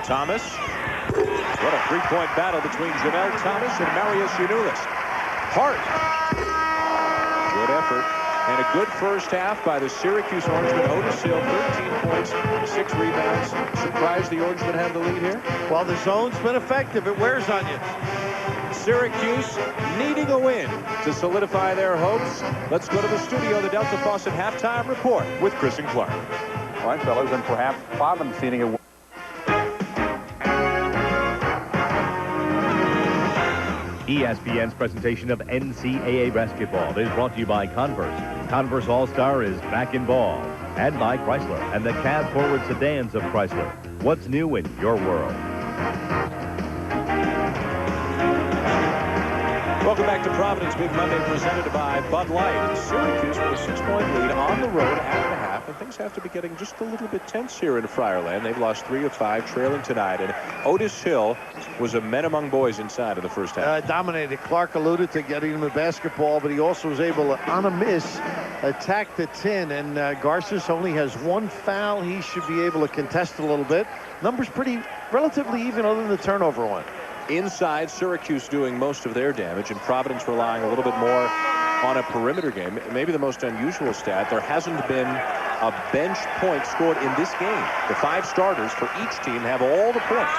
Thomas. What a 3-point battle between Jamel Thomas and Marius Giannoulis. Hart. Good effort. And a good first half by the Syracuse Orangemen. Otis Hill, 13 points, 6 rebounds. Surprised the Orangemen have the lead here? Well, the zone's been effective. It wears on you. Syracuse needing a win to solidify their hopes. Let's go to the studio, the Delta Faucet halftime report with Chris and Clark. All right, fellas, and perhaps Providence needing a ESPN's presentation of NCAA basketball is brought to you by Converse. Converse All-Star is back in ball. And by Chrysler and the cab-forward sedans of Chrysler. What's new in your world? Welcome back to Providence. Big Monday presented by Bud Light. Syracuse with a 6-point lead on the road at the half. And things have to be getting just a little bit tense here in Friarland. They've lost 3 of 5, trailing tonight. And Otis Hill was a men among boys inside of the first half. Dominated. Clark alluded to getting him the basketball, but he also was able to, on a miss, attack the 10. And Garces only has 1 foul. He should be able to contest a little bit. Numbers pretty relatively even other than the turnover one. inside. Syracuse doing most of their damage, and Providence relying a little bit more on a perimeter game. Maybe the most unusual stat, there hasn't been a bench point scored in this game. The 5 starters for each team have all the points.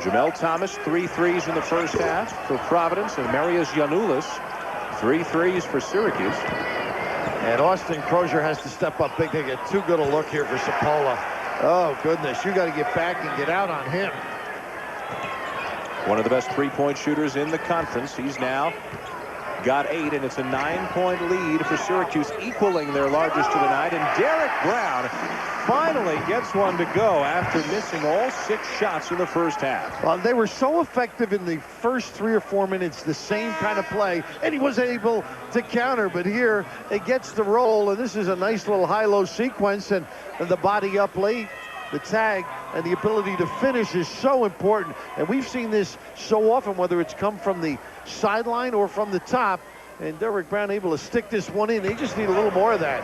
Jamel Thomas, 3 threes in the first half for Providence, and Marius Giannoulis, 3 threes for Syracuse. And Austin Croshere has to step up big. They get too good a look here for Cipolla. Oh, goodness. You got to get back and get out on him. One of the best 3-point shooters in the conference. He's now got 8, and it's a 9-point lead for Syracuse, equaling their largest of the night. And Derek Brown finally gets one to go after missing all 6 shots in the first half. Well, they were so effective in the first 3 or 4 minutes, the same kind of play, and he was able to counter. But here it gets the roll, and this is a nice little high-low sequence, and the body up late. The tag and the ability to finish is so important, and we've seen this so often, whether it's come from the sideline or from the top, and Derek Brown able to stick this one in. They just need a little more of that.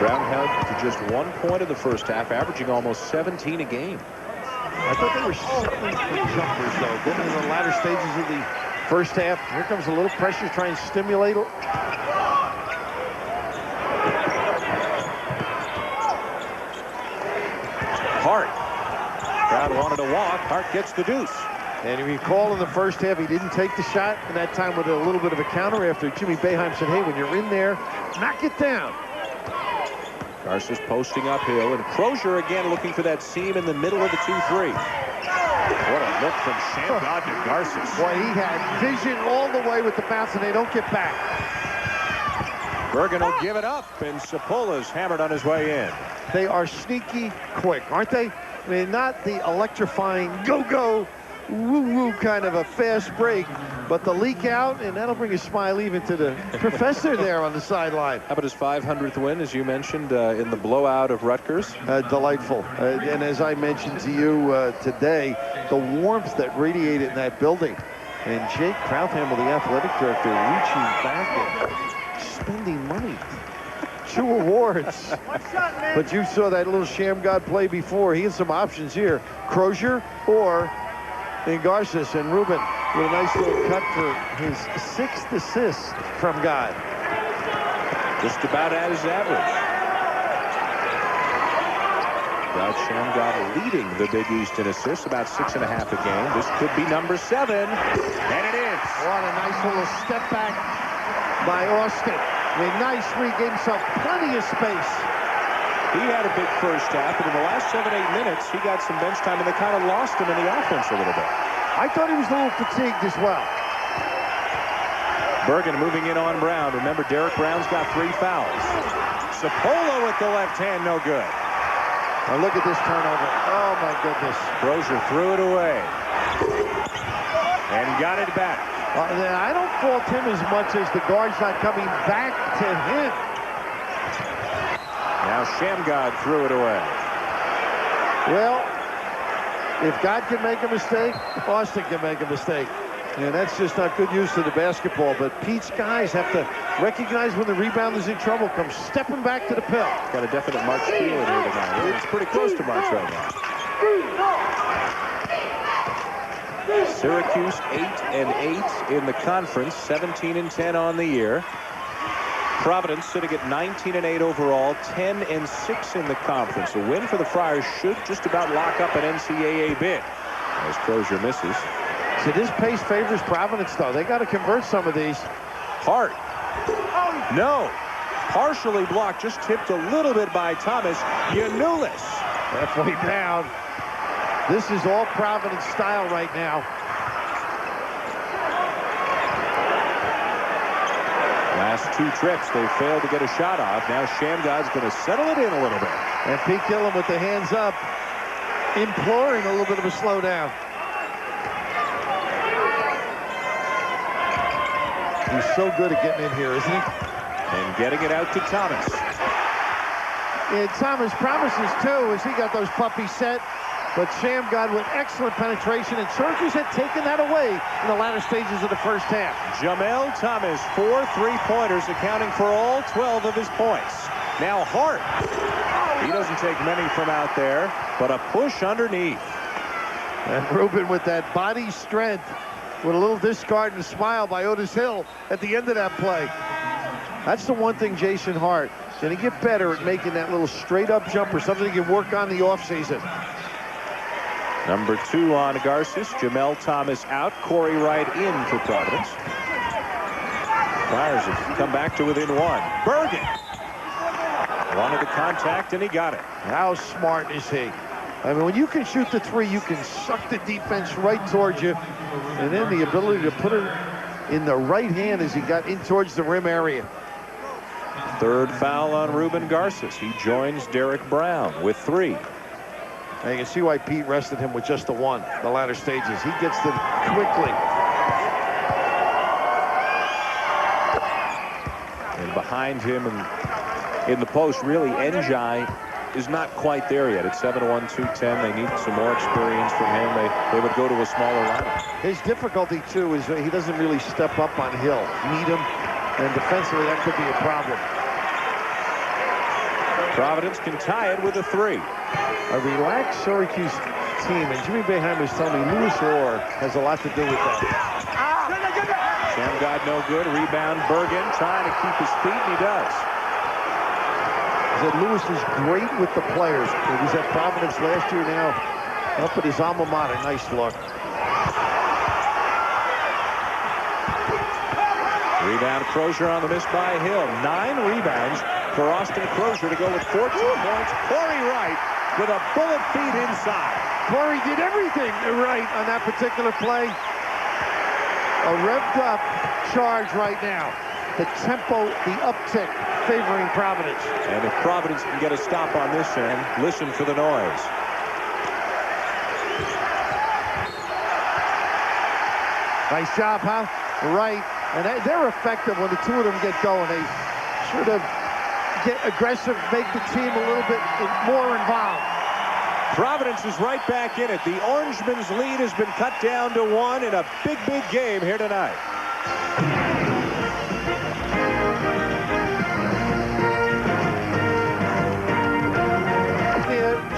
Brown held to just 1 point in the first half, averaging almost 17 a game. I thought they were settling for jumpers, though. Getting in the latter stages of the first half. Here comes a little pressure, trying to stimulate. Hart. Brown wanted to walk. Hart gets the deuce. And if you recall in the first half, he didn't take the shot, and that time with a little bit of a counter after Jimmy Boeheim said, hey, when you're in there, knock it down. Garces posting uphill, and Croshere again looking for that seam in the middle of the 2-3. What a look from Shammgod to Garces. Boy, he had vision all the way with the bounce, and they don't get back. Bergen will give it up, and Cipolla's hammered on his way in. They are sneaky quick, aren't they? I mean, not the electrifying go-go, woo-woo kind of a fast break, but the leak out, and that'll bring a smile even to the professor there on the sideline. How about his 500th win, as you mentioned, in the blowout of Rutgers? Delightful. And as I mentioned to you today, the warmth that radiated in that building. And Jake Krauthamel, the athletic director, reaching back and spending money. 2 awards. But you saw that little Shammgod play before. He has some options here. Croshere or Garces, and Ruben with a nice little cut for his 6th assist from God. Just about at his average. God Shammgod leading the Big East in assists, about 6.5 a game. This could be number 7, and it is. What a nice little step back by Austin. A nice read, gave himself plenty of space. He had a big first half, but in the last 7-8 minutes, he got some bench time, and they kind of lost him in the offense a little bit. I thought he was a little fatigued as well. Bergen moving in on Brown. Remember, Derek Brown's got 3 fouls. Cipolla with the left hand, no good. Now look at this turnover. Oh, my goodness. Croshere threw it away. And got it back. I don't fault him as much as the guard's not coming back to him. Now Shammgod threw it away. Well, if God can make a mistake, Austin can make a mistake. And that's just not good use of the basketball. But Pete's guys have to recognize when the rebound is in trouble, come stepping back to the pill. Got a definite March feel in here tonight. It's pretty close to March right now. Syracuse 8-8 in the conference, 17-10 on the year. Providence sitting at 19-8 overall, 10-6 in the conference. A win for the Friars should just about lock up an NCAA bid. As Croshere misses. So this pace favors Providence, though. They got to convert some of these. Hart. No. Partially blocked, just tipped a little bit by Thomas. Giannoulis. Halfway down. This is all Providence style right now. Last 2 trips, they failed to get a shot off. Now Shammgod's going to settle it in a little bit. And Pete Gillen with the hands up, imploring a little bit of a slowdown. He's so good at getting in here, isn't he? And getting it out to Thomas. And Thomas promises, too, as he got those puppies set. But Shammgod with excellent penetration, and Syracuse had taken that away in the latter stages of the first half. Jamel Thomas, 4 3-pointers, accounting for all 12 of his points. Now Hart. He doesn't take many from out there, but a push underneath. And Ruben with that body strength, with a little discard and a smile by Otis Hill at the end of that play. That's the one thing Jason Hart going to get better at, making that little straight-up jumper, something he can work on the offseason. Number 2 on Garces. Jamel Thomas out. Corey Wright in for Providence. Flyers have come back to within 1. Bergen wanted the contact, and he got it. How smart is he? I mean, when you can shoot the 3, you can suck the defense right towards you. And then the ability to put it in the right hand as he got in towards the rim area. 3rd foul on Ruben Garces. He joins Derek Brown with 3. Now you can see why Pete rested him with just the 1, the latter stages. He gets them quickly. And behind him in the post, really, Njai is not quite there yet. It's 7'1", 210. They need some more experience from him. They would go to a smaller lineup. His difficulty, too, is he doesn't really step up on Hill. Meet him, and defensively, that could be a problem. Providence can tie it with a 3. A relaxed Syracuse team, and Jimmy Boeheim was telling me Lewis Orr has a lot to do with that. Shammgod no good. Rebound Bergen trying to keep his feet, and he does. Said Lewis is great with the players. He was at Providence last year, now up at his alma mater. Nice look. Rebound Croshere on the miss by Hill. 9 rebounds for Austin Croshere to go with 14 points. Corey Wright with a bullet feed inside. Corey did everything right on that particular play. A revved up charge right now. The tempo, the uptick favoring Providence. And if Providence can get a stop on this end, listen for the noise. Nice job, huh? Right. And they're effective when the 2 of them get going. They should have get aggressive, make the team a little bit more involved. Providence is right back in it. The Orangemen's lead has been cut down to 1 in a big, big game here tonight.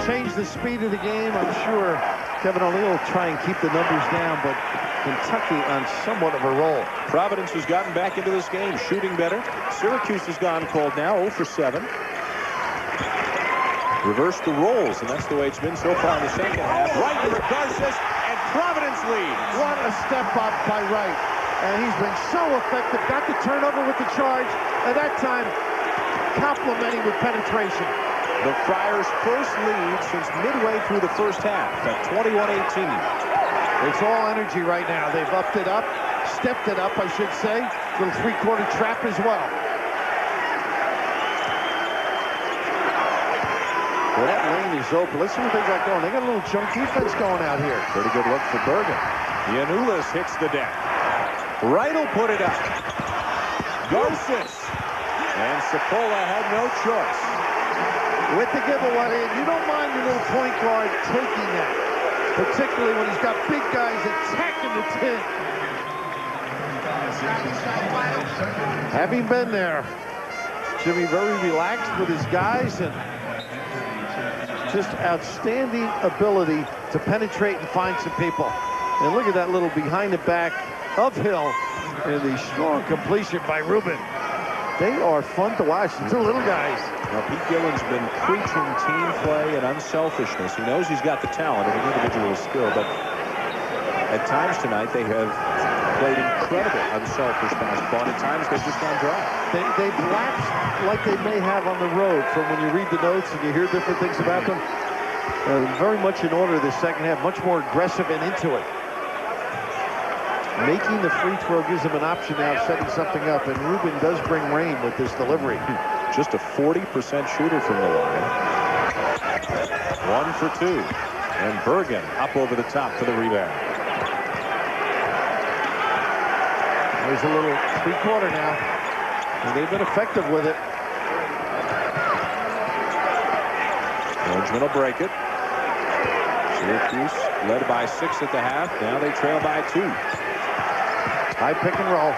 Change the speed of the game. I'm sure Kevin O'Neill will try and keep the numbers down, but Kentucky on somewhat of a roll. Providence has gotten back into this game, shooting better. Syracuse has gone cold now, 0 for 7. Reverse the roles, and that's the way it's been so far in the second half. Right for Garces, and Providence leads. What a step up by Wright. And he's been so effective. Got the turnover with the charge, and that time complimenting with penetration. The Friars' first lead since midway through the first half at 21-18. It's all energy right now. They've upped it up, stepped it up, I should say. Little 3-quarter trap as well. Well, that lane is open. Let's see what they got going. They got a little junk defense going out here. Pretty good look for Bergen. Giannoulis hits the deck. Wright will put it up. Garces. And Cipolla had no choice. With the giveaway, and you don't mind your little point guard taking that, particularly when he's got big guys attacking the 10. Having been there, Jimmy very relaxed with his guys, and just outstanding ability to penetrate and find some people. And look at that little behind the back of Hill, and the strong completion by Ruben. They are fun to watch, the 2 little guys. Now, Pete Gillen's been preaching team play and unselfishness. He knows he's got the talent and the individual skill, but at times tonight they have played incredible unselfish basketball, and at times they've just gone dry. They've lapsed like they may have on the road from when you read the notes and you hear different things about them. Very much in order the second half, much more aggressive and into it. Making the free throw gives them an option now of setting something up, and Ruben does bring rain with this delivery. Just a 40% shooter from the line. 1 for 2. And Bergen up over the top for the rebound. There's a little 3-quarter now. And they've been effective with it. Orangemen will break it. Syracuse led by 6 at the half. Now they trail by 2. High pick and roll.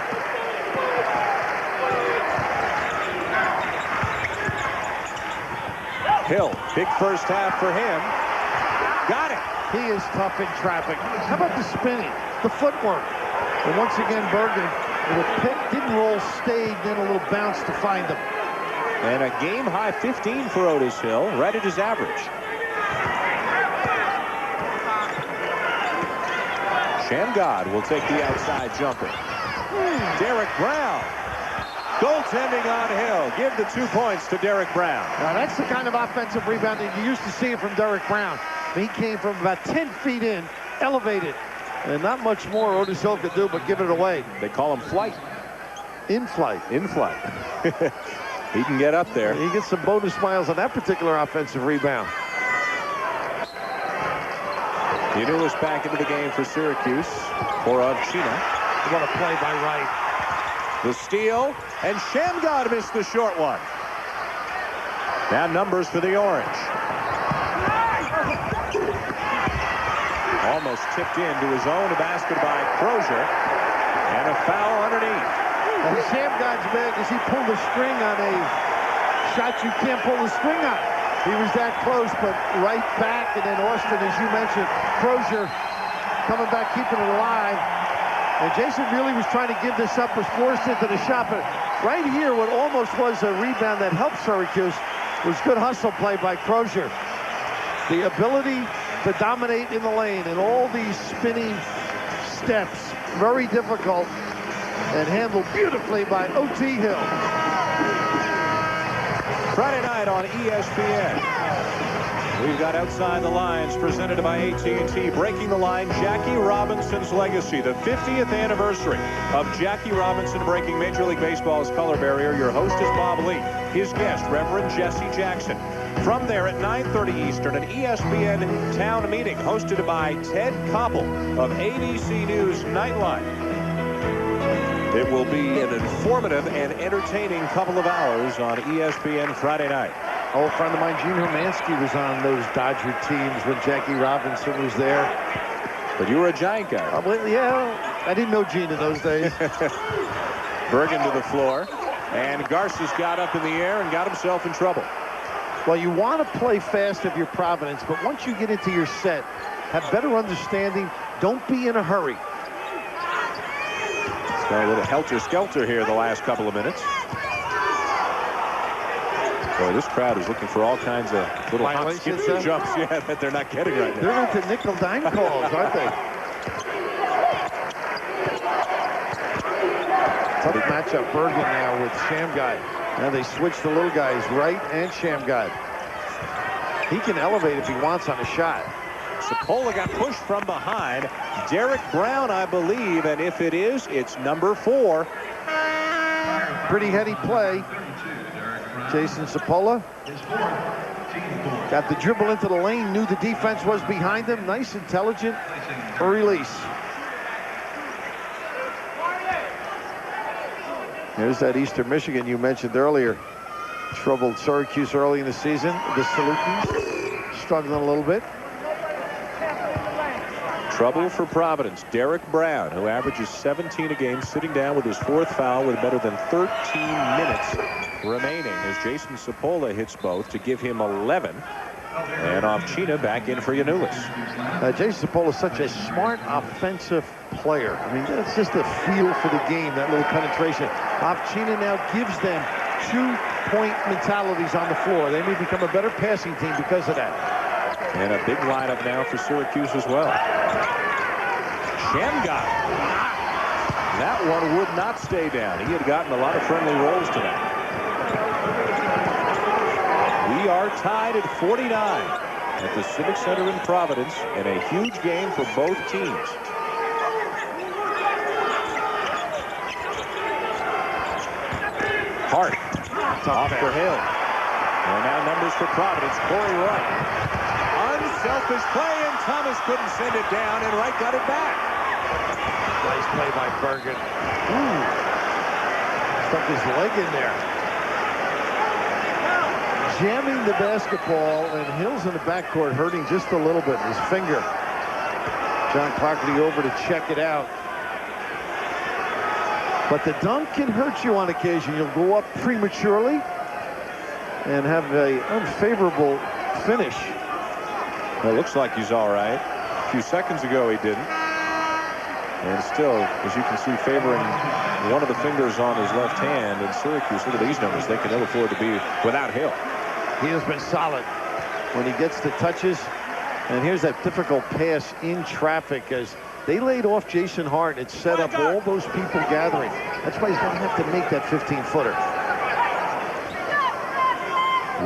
Hill, big first half for him. Got it. He is tough in traffic. How about the spinning, the footwork? And once again, Bergen, with a pick, didn't roll, stayed, then a little bounce to find him. And a game-high 15 for Otis Hill, right at his average. Shammgod will take the outside jumper. Derek Brown. Goaltending on Hill. Give the 2 points to Derek Brown. Now, that's the kind of offensive rebounding you used to see from Derek Brown. He came from about 10 feet in, elevated. And not much more Otis Hill could do but give it away. They call him flight. In flight. In flight. He can get up there. He gets some bonus miles on that particular offensive rebound. Unulis back into the game for Syracuse. For Ovchina. What a play by Wright. The steal, and Shammgod missed the short one. Now numbers for the Orange. Almost tipped into his own basket by Croshere. And a foul underneath. And Shammgod's bad because he pulled the string on a shot you can't pull the string on. He was that close, but right back. And then Austin, as you mentioned, Croshere coming back, keeping it alive. And Jason really was trying to give this up, was forced into the shot. But right here, what almost was a rebound that helped Syracuse was good hustle play by Croshere. The ability to dominate in the lane and all these spinning steps, very difficult, and handled beautifully by O.T. Hill. Friday night on ESPN. We've got Outside the Lines presented by AT&T. Breaking the line, Jackie Robinson's legacy. The 50th anniversary of Jackie Robinson breaking Major League Baseball's color barrier. Your host is Bob Lee. His guest, Reverend Jesse Jackson. From there at 9:30 Eastern, an ESPN town meeting hosted by Ted Koppel of ABC News Nightline. It will be an informative and entertaining couple of hours on ESPN Friday night. Old friend of mine, Gene Hermansky, was on those Dodger teams when Jackie Robinson was there. But you were a Giant guy. Well, yeah, I didn't know Gene in those days. Bergen to the floor. And Garces got up in the air and got himself in trouble. Well, you want to play fast if you're Providence, but once you get into your set, have better understanding. Don't be in a hurry. It's got a little helter-skelter here the last couple of minutes. Boy, this crowd is looking for all kinds of little hop, skip, jumps, yeah, that they're not getting right now. They're into nickel-dime calls, aren't they? Tough matchup, Bergen now with Shammgod. Now they switch the little guys, Wright and Shammgod. He can elevate if he wants on a shot. Cipolla got pushed from behind. Derek Brown, I believe, and if it is, it's number 4. Pretty heady play. Jason Cipolla got the dribble into the lane, knew the defense was behind him. Nice, intelligent release. There's that Eastern Michigan you mentioned earlier. Troubled Syracuse early in the season. The Salukis struggling a little bit. Trouble for Providence. Derek Brown, who averages 17 a game, sitting down with his 4th foul with better than 13 minutes remaining as Jason Cipolla hits both to give him 11. And Ovchina back in for Unulis. Jason Cipolla is such a smart offensive player. I mean, that's just a feel for the game, that little penetration. Ovchina now gives them 2-point mentalities on the floor. They may become a better passing team because of that. And a big lineup now for Syracuse as well. Shammgod. That one would not stay down. He had gotten a lot of friendly rolls tonight. We are tied at 49 at the Civic Center in Providence, and a huge game for both teams. Hart off for Hill. And now numbers for Providence. Corey Wright. Unselfish play, and Thomas couldn't send it down, and Wright got it back. Nice play by Bergen. Stuck his leg in there. Jamming the basketball, and Hill's in the backcourt hurting just a little bit. His finger. John Clarkey over to check it out. But the dunk can hurt you on occasion. You'll go up prematurely, and have an unfavorable finish. Well, it looks like he's all right. A few seconds ago, he didn't. And still, as you can see, favoring one of the fingers on his left hand. And Syracuse, look at these numbers. They can never afford to be without Hill. He has been solid when he gets the touches. And here's that difficult pass in traffic as they laid off Jason Hart. It set up all those people gathering. That's why he's going to have to make that 15-footer.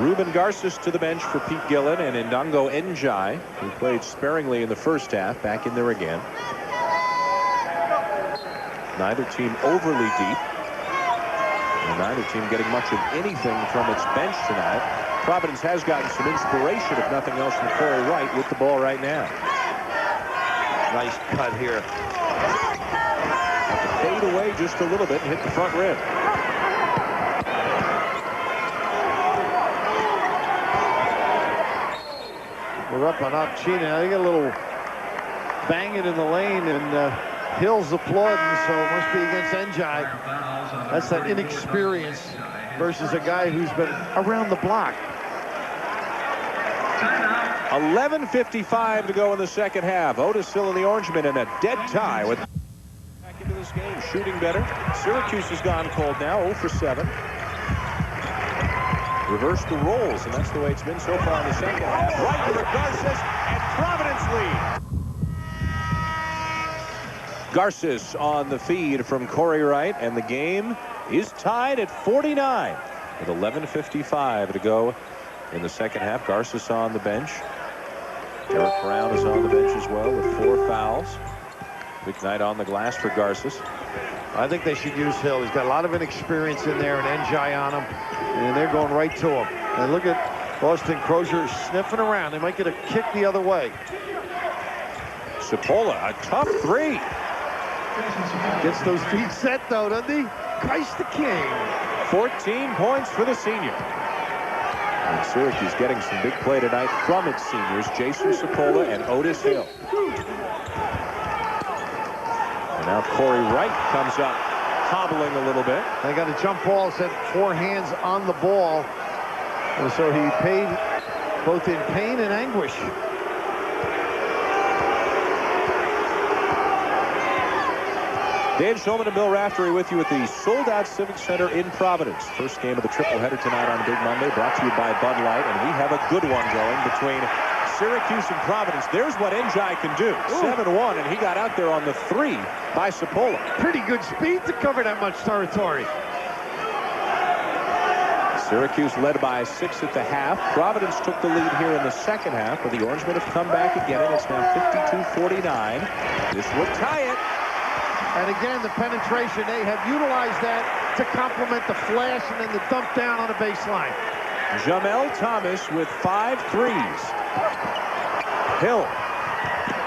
Ruben Garces to the bench for Pete Gillen, and Ndongo Njai, who played sparingly in the first half, back in there again. Neither team overly deep. And neither team getting much of anything from its bench tonight. Providence has gotten some inspiration, if nothing else, from Corey Wright with the ball right now. Nice cut here. Have to fade away just a little bit and hit the front rim. We're up on Opchina. They get a little banging in the lane, and Hill's applauding, so it must be against Njai. That's that inexperience versus a guy who's been around the block. 11:55 to go in the second half. Otis still in the Orangemen in a dead tie with back into this game, shooting better. Syracuse has gone cold now, 0 for 7. Reverse the roles, and that's the way it's been so far in the second half. Right to Garces, and Providence lead. Garces on the feed from Corey Wright, and the game is tied at 49 with 11:55 to go in the second half. Garces on the bench. Eric Brown is on the bench as well with 4 fouls. Big night on the glass for Garces. I think they should use Hill. He's got a lot of inexperience in there, and Njai on him, and they're going right to him. And look at Austin Croshere sniffing around. They might get a kick the other way. Cipolla, a tough 3. Gets those feet set, though, doesn't he? Christ the King. 14 points for the senior. And Syracuse getting some big play tonight from its seniors, Jason Cipolla and Otis Hill. And now Corey Wright comes up, hobbling a little bit. They got a jump ball, said 4 hands on the ball. And so he paid both in pain and anguish. Dan Shulman and Bill Raftery with you at the sold-out Civic Center in Providence. First game of the triple-header tonight on Big Monday, brought to you by Bud Light. And we have a good one going between Syracuse and Providence. There's what Njai can do. 7-1, and he got out there on the 3 by Cipolla. Pretty good speed to cover that much territory. Syracuse led by 6 at the half. Providence took the lead here in the second half, but the Orangemen have come back again, and it's now 52-49. This would tie it. And again, the penetration, they have utilized that to complement the flash and then the dump down on the baseline. Jamel Thomas with 5 threes. Hill,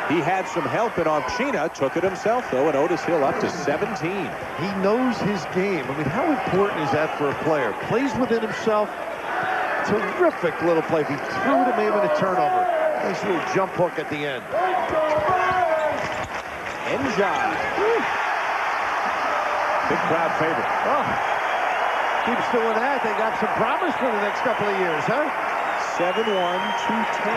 he had some help in Opchina, took it himself though, and Otis Hill up to 17. He knows his game. I mean, how important is that for a player? Plays within himself. Terrific little play. If he threw it, maybe a turnover. Nice little jump hook at the end. Njai. Big crowd favorite. Oh, keeps doing that. They got some promise for the next couple of years, huh? 7-1 to 10.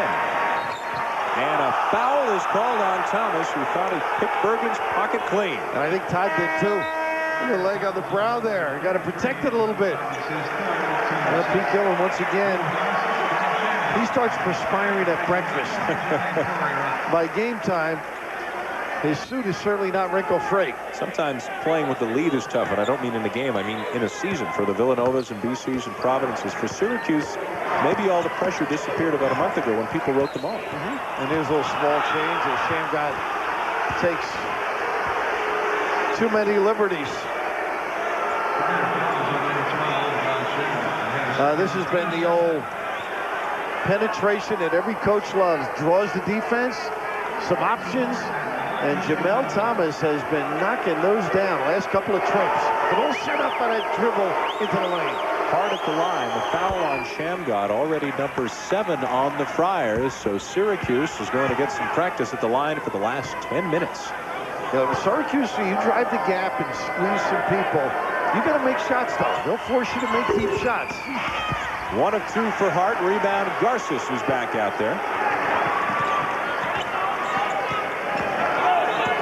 And a foul is called on Thomas, who thought he picked Bergen's pocket clean. And I think Todd did too. Look at the leg on the brow there. You got to protect it a little bit. Well, Pete Gillen once again. He starts perspiring at breakfast. By game time, his suit is certainly not wrinkle-free. Sometimes playing with the lead is tough, and I don't mean in the game. I mean in a season for the Villanovas and BCs and Providences. For Syracuse, maybe all the pressure disappeared about a month ago when people wrote them off. And there's a little small change as Shammgod takes too many liberties. This has been the old penetration that every coach loves. Draws the defense, some options. And Jamel Thomas has been knocking those down last couple of trips. But all set up by that dribble into the lane. Hard at the line. The foul on Shammgod, already number 7 on the Friars. So Syracuse is going to get some practice at the line for the last 10 minutes. You know, Syracuse, you drive the gap and squeeze some people. You got to make shots, though. They'll force you to make deep shots. 1 of 2 for Hart. Rebound. Garces was back out there.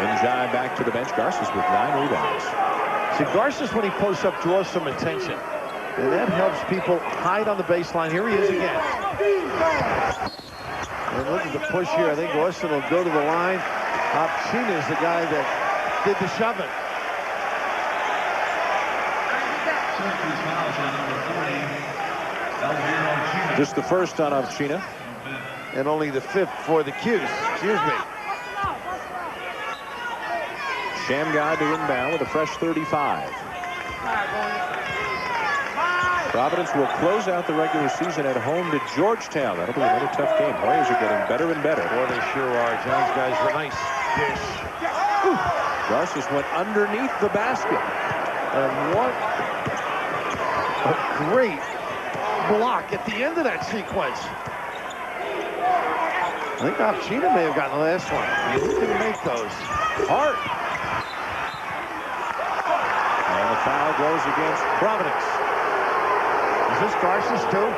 Njai back to the bench. Garces with 9 rebounds. See, Garces, when he posts up, draws some attention. And that helps people hide on the baseline. Here he is again. And look at the push here. I think Austin will go to the line. China is the guy that did the shoving. Just the first on China. And only the 5th for the Cuse. Excuse me. Shammgod to inbound with a fresh 35. Providence will close out the regular season at home to Georgetown. That'll be another tough game. Warriors are getting better and better. Boy, they sure are. John's guys were nice. Dish. Garces went underneath the basket. And what a great block at the end of that sequence. I think China may have gotten the last one. He didn't make those. Hart. And the foul goes against Providence. Is this Garces too?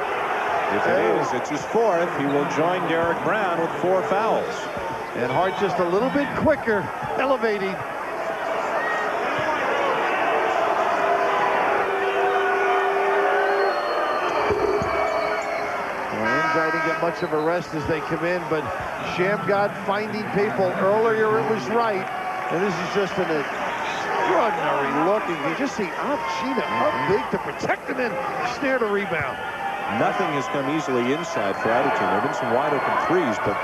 If it is, it's his 4th. He will join Derek Brown with 4 fouls. And Hart just a little bit quicker, elevating. I didn't get much of a rest as they come in, but Shammgod finding people. Earlier it was right, and this is just an extraordinary look. And you just see China up big to protect him and snare the rebound. Nothing has come easily inside for either team. There have been some wide open threes, but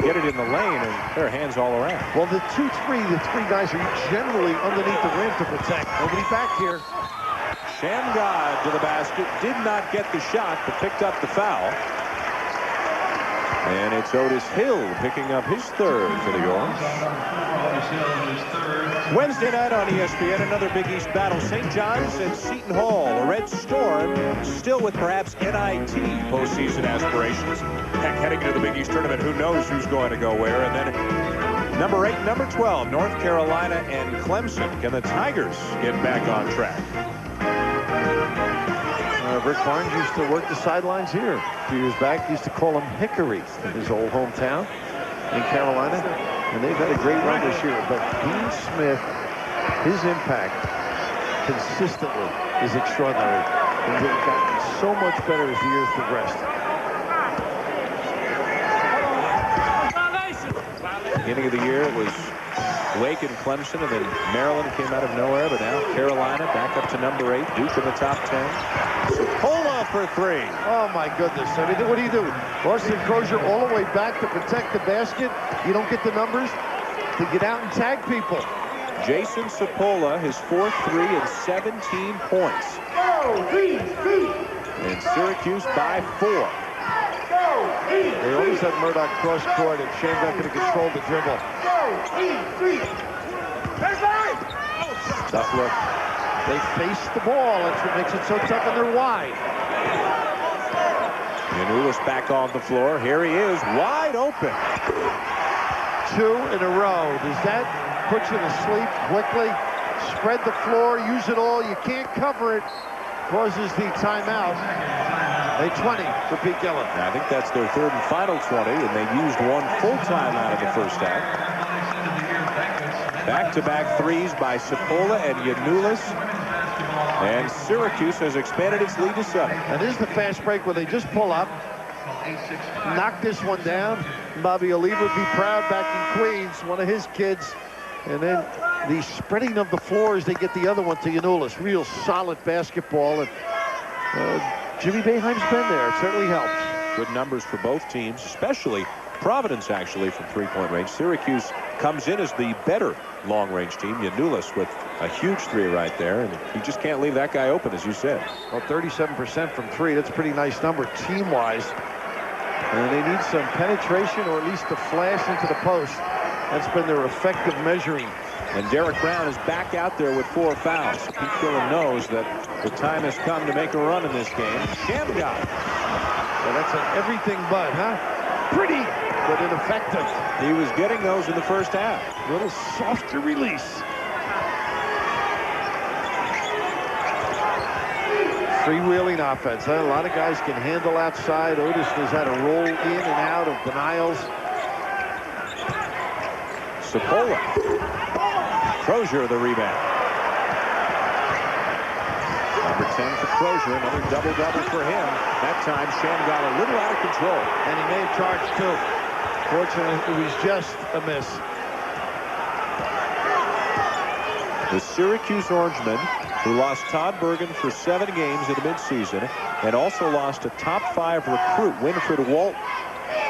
get it in the lane and their hands all around. Well, the 2-3, the 3 guys are generally underneath the rim to protect. Nobody back here. Shammgod to the basket, did not get the shot, but picked up the foul. And it's Otis Hill picking up his 3rd for the Orange. Wednesday night on ESPN, another Big East battle. St. John's and Seton Hall. A Red Storm still with perhaps NIT postseason aspirations. Heck, heading into the Big East tournament, who knows who's going to go where. And then number 8, number 12, North Carolina and Clemson. Can the Tigers get back on track? Rick Barnes used to work the sidelines here. A few years back, he used to call him Hickory in his old hometown in Carolina. And they've had a great run this year. But Dean Smith, his impact consistently is extraordinary. And they've gotten so much better as the years progressed. Beginning of the year, it was Wake and Clemson, and then Maryland came out of nowhere, but now Carolina back up to number 8. Duke in the top 10. Cipolla for 3. Oh my goodness. I mean, what do you do? Austin Croshere all the way back to protect the basket. You don't get the numbers to get out and tag people. Jason Cipolla, his 4th 3 and 17 points. And Syracuse by 4. They always had Murdoch cross court, and Shammgod going to control the dribble. Tough look. They face the ball. That's what makes it so tough, and they're wide. Yanulis back on the floor. Here he is, wide open. 2 in a row. Does that put you to sleep quickly? Spread the floor, use it all. You can't cover it. Causes the timeout. A 20 for Pete Gillen. Now, I think that's their 3rd and final 20, and they used 1 full timeout in the first half. Back-to-back threes by Cipolla and Yanulis. And Syracuse has expanded its lead to 7. And this is the fast break where they just pull up, knock this one down. Bobby Oliva would be proud back in Queens, one of his kids. And then the spreading of the floor as they get the other one to Yanulis. Real solid basketball. And Jimmy Boeheim's been there. It certainly helps. Good numbers for both teams, especially Providence, actually, from 3-point range. Syracuse comes in as the better long-range team. Yanulis with a huge 3 right there, and you just can't leave that guy open, as you said. Well, 37% from 3. That's a pretty nice number team-wise. And they need some penetration, or at least a flash into the post. That's been their effective measuring. And Derek Brown is back out there with 4 fouls. Pete Gillen knows that the time has come to make a run in this game. Shammgod. Well, that's an everything but, huh? Pretty, but ineffective. He was getting those in the first half. A little softer release. freewheeling offense. A lot of guys can handle outside. Otis knows how to roll in and out of denials. Cipolla. Croshere the rebound. Number 10 for Croshere. Another double-double for him. That time, Shammgod a little out of control. And he may have charged too. Fortunately, it was just a miss. The Syracuse Orangemen, who lost Todd Bergen for 7 games in the midseason, and also lost a top-5 recruit, Winfred Walton,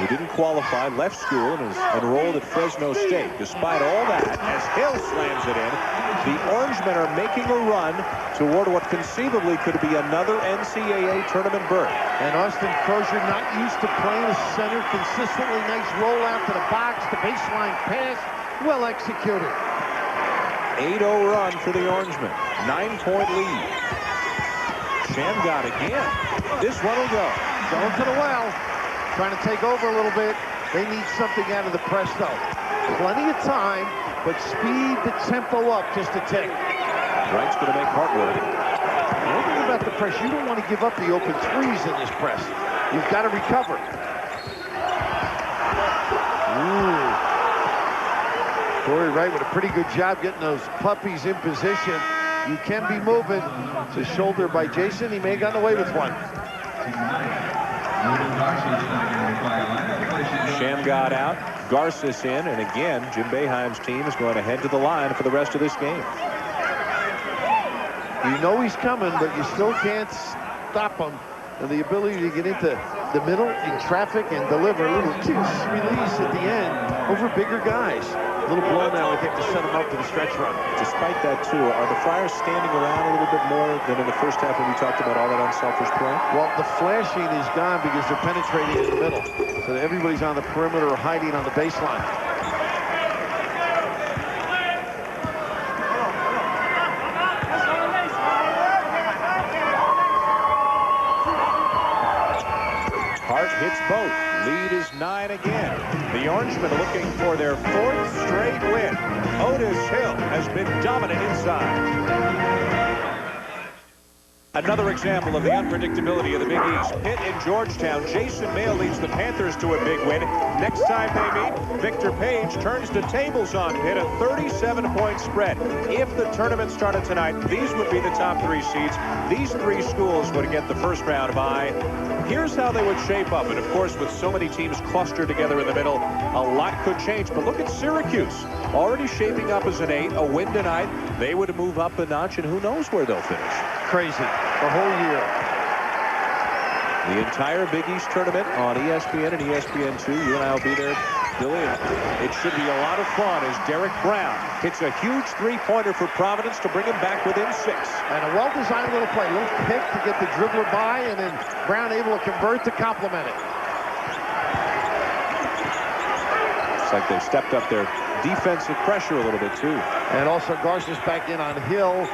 who didn't qualify, left school, and is enrolled at Fresno State. Despite all that, as Hill slams it in, the Orangemen are making a run toward what conceivably could be another NCAA tournament berth. And Austin Croshere, not used to playing a center consistently. Nice rollout to the box, the baseline pass, well executed. 8-0 run for the Orangemen. 9-point lead. Shammgod again. This one will go. Going to the well. Trying to take over a little bit. They need something out of the press, though. Plenty of time, but speed the tempo up just a tick. Wright's going to make Hart work. One thing about the press, you don't want to give up the open threes in this press. You've got to recover. Ooh. Corey Wright with a pretty good job getting those puppies in position. You can be moving. It's a shoulder by Jason. He may have gotten away with one. Shammgod out, Garces in, and again, Jim Boeheim's team is going to head to the line for the rest of this game. You know he's coming, but you still can't stop him. And the ability to get into the middle in traffic and deliver a little kiss release at the end over bigger guys. A little blow now, we have to set him up for the stretch run. Despite that, too, are the Friars standing around a little bit more than in the first half when we talked about all that unselfish play? Well, the flashing is gone because they're penetrating in the middle. So that everybody's on the perimeter or hiding on the baseline. Hart hits both. Lead is 9 again. The Orangemen looking for their 4th straight win. Otis Hill has been dominant inside. Another example of the unpredictability of the Big East. Pitt in Georgetown. Jason Mayle leads the Panthers to a big win. Next time they meet, Victor Page turns the tables on Pitt, a 37-point spread. If the tournament started tonight, these would be the top 3 seeds. These 3 schools would get the first round bye. Here's how they would shape up. And, of course, with so many teams clustered together in the middle, a lot could change. But look at Syracuse, already shaping up as an 8. A win tonight, they would move up a notch, and who knows where they'll finish. Crazy. The whole year. The entire Big East tournament on ESPN and ESPN2. You and I will be there, Billy. It should be a lot of fun as Derek Brown hits a huge 3-pointer for Providence to bring him back within 6. And a well-designed little play. A little pick to get the dribbler by, and then Brown able to convert to complement it. It's like they've stepped up their defensive pressure a little bit, too. And also Garces back in on Hill.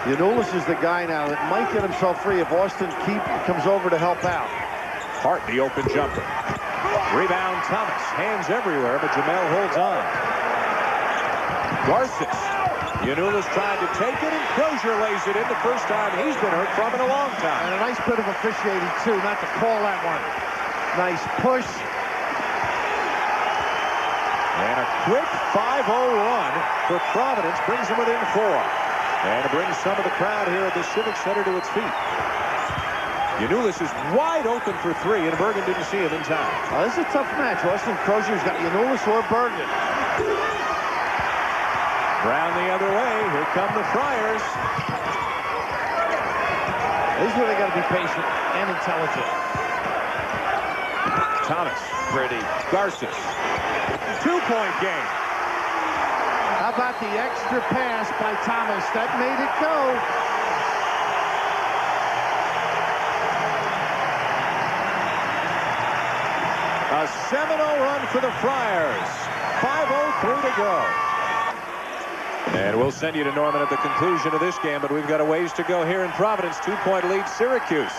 Yanulis is the guy now that might get himself free if Austin Keep comes over to help out. Hart, the open jumper. Rebound, Thomas. Hands everywhere, but Jamel holds on. Garces. Yanulis trying to take it, and Croshere lays it in the first time he's been hurt from in a long time. And a nice bit of officiating, too, not to call that one. Nice push. And a quick 5-0 run for Providence brings them within 4. And it brings some of the crowd here at the Civic Center to its feet. Yanulis is wide open for 3, and Bergen didn't see him in time. This is a tough match. Austin Croshere's got Yanulis or Bergen. Brown the other way. Here come the Friars. This is where they got to be patient and intelligent. Thomas. Pretty. Garces. 2-point game. How about the extra pass by Thomas? That made it go. A 7-0 run for the Friars. 5:03 to go. And we'll send you to Norman at the conclusion of this game, but we've got a ways to go here in Providence. 2-point lead, Syracuse.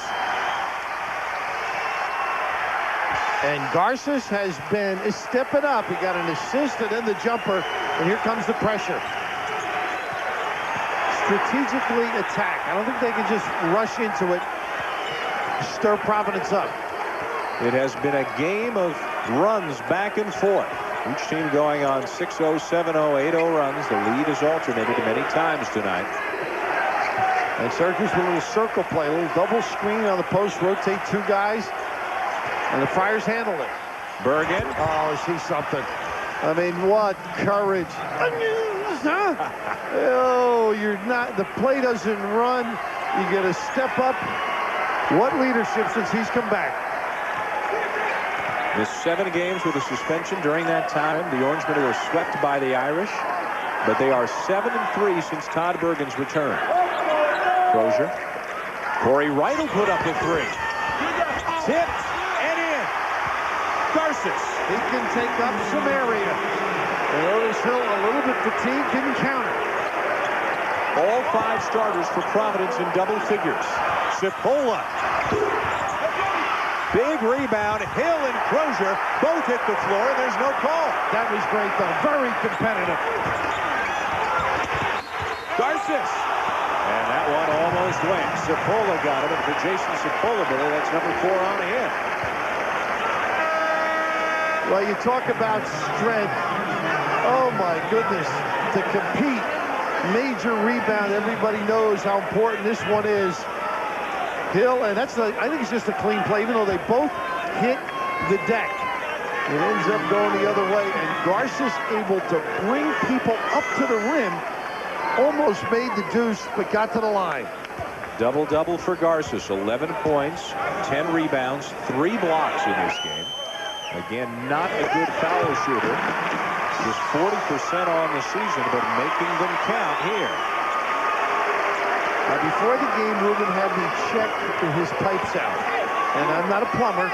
And Garces has been stepping up. He got an assist and then the jumper. And here comes the pressure. strategically attack. I don't think they can just rush into it, stir Providence up. It has been a game of runs back and forth. Each team going on 6-0, 7-0, 8-0 runs. The lead has alternated many times tonight. And Syracuse with a little circle play, a little double screen on the post, rotate two guys, and the Friars handle it. Bergen. Oh, is he something? I mean, what courage. Oh, you're not, the play doesn't run. You got to step up. What leadership since he's come back. Missed 7 games with a suspension during that time. The Orangemen were swept by the Irish, but they are 7-3 since Todd Bergen's return. Croshere. Corey Wright will put up the 3. Tipped and in. Garces. He can take up some area. And Otis Hill, a little bit fatigued, didn't counter. All 5 starters for Providence in double figures. Cipolla. Big rebound. Hill and Croshere both hit the floor, and there's no call. That was great, though. Very competitive. Garces. And that one almost went. Cipolla got it. And for Jason Cipolla, Billy, that's number 4 on him. Well, you talk about strength. Oh, my goodness. To compete, major rebound. Everybody knows how important this one is. Hill, and that's I think it's just a clean play, even though they both hit the deck. It ends up going the other way, and Garces able to bring people up to the rim. Almost made the deuce, but got to the line. Double-double for Garces. 11 points, 10 rebounds, 3 blocks in this game. Again, not a good foul shooter. Just 40% on the season, but making them count here. Now, before the game, Ruben had me check his pipes out. And I'm not a plumber,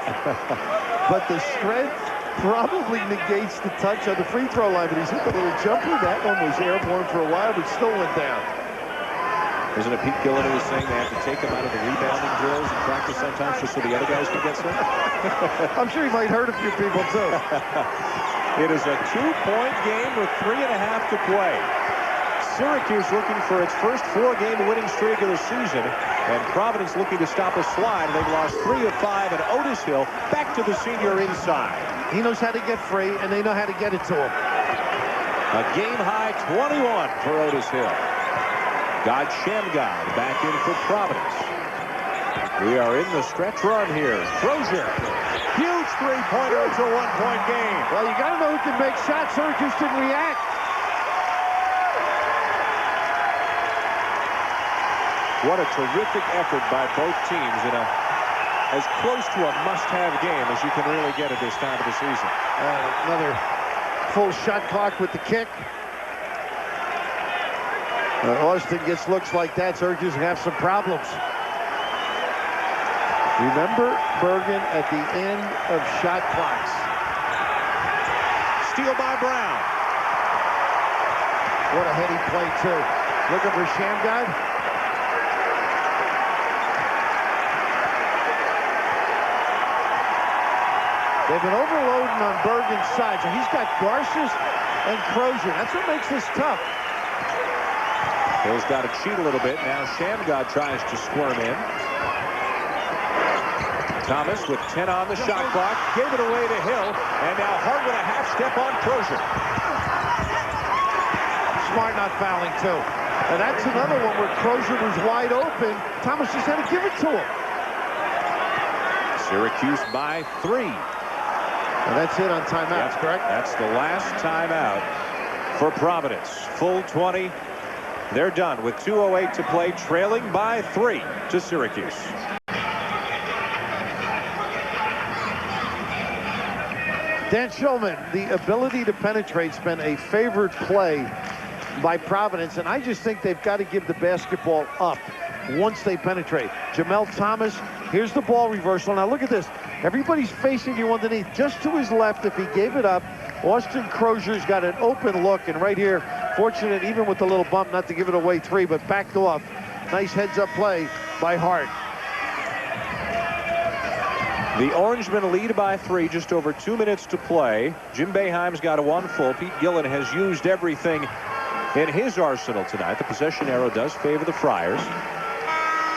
but the strength probably negates the touch on the free throw line. But he's hit the little jumper. That one was airborne for a while, but still went down. Isn't it Pete Gillen who was saying they have to take him out of the rebounding drills and practice sometimes just so the other guys can get some? I'm sure he might hurt a few people, too. It is a 2-point game with 3.5 to play. Syracuse looking for its first 4-game winning streak of the season, and Providence looking to stop a slide. They've lost 3 of 5, and Otis Hill back to the senior inside. He knows how to get free, and they know how to get it to him. A game-high 21 for Otis Hill. God Shammgod back in for Providence. We are in the stretch run here. Croshere. Huge three-pointer. It's a 1-point game. Well, you got to know who can make shots. Syracuse didn't react. What a terrific effort by both teams in as close to a must-have game as you can really get at this time of the season. Another full shot clock with the kick. Austin gets looks like that. Syracuse can have some problems. Remember Bergen at the end of shot clocks. Steal by Brown. What a heady play, too. Looking for Shammgod. They've been overloading on Bergen's side, so he's got Garces and Croshere. That's what makes this tough. Hill's got to cheat a little bit. Now Shammgod tries to squirm in. Thomas with 10 on the shot clock. Gave it away to Hill. And now Hart with a half step on Croshere. Smart not fouling, too. And that's another one where Croshere was wide open. Thomas just had to give it to him. Syracuse by 3. And that's it on timeout, correct? That's the last timeout for Providence. Full 20. They're done with 2:08 to play, trailing by 3 to Syracuse. Dan Shulman, the ability to penetrate's been a favored play by Providence, and I just think they've got to give the basketball up once they penetrate. Jamel Thomas, here's the ball reversal. Now look at this. Everybody's facing you underneath. Just to his left, if he gave it up, Austin Croshere's got an open look, and right here, fortunate even with the little bump not to give it away 3, but backed off. Nice heads-up play by Hart. The Orangemen lead by 3, just over 2 minutes to play. Jim Boeheim's got a 1 full. Pete Gillen has used everything in his arsenal tonight. The possession arrow does favor the Friars.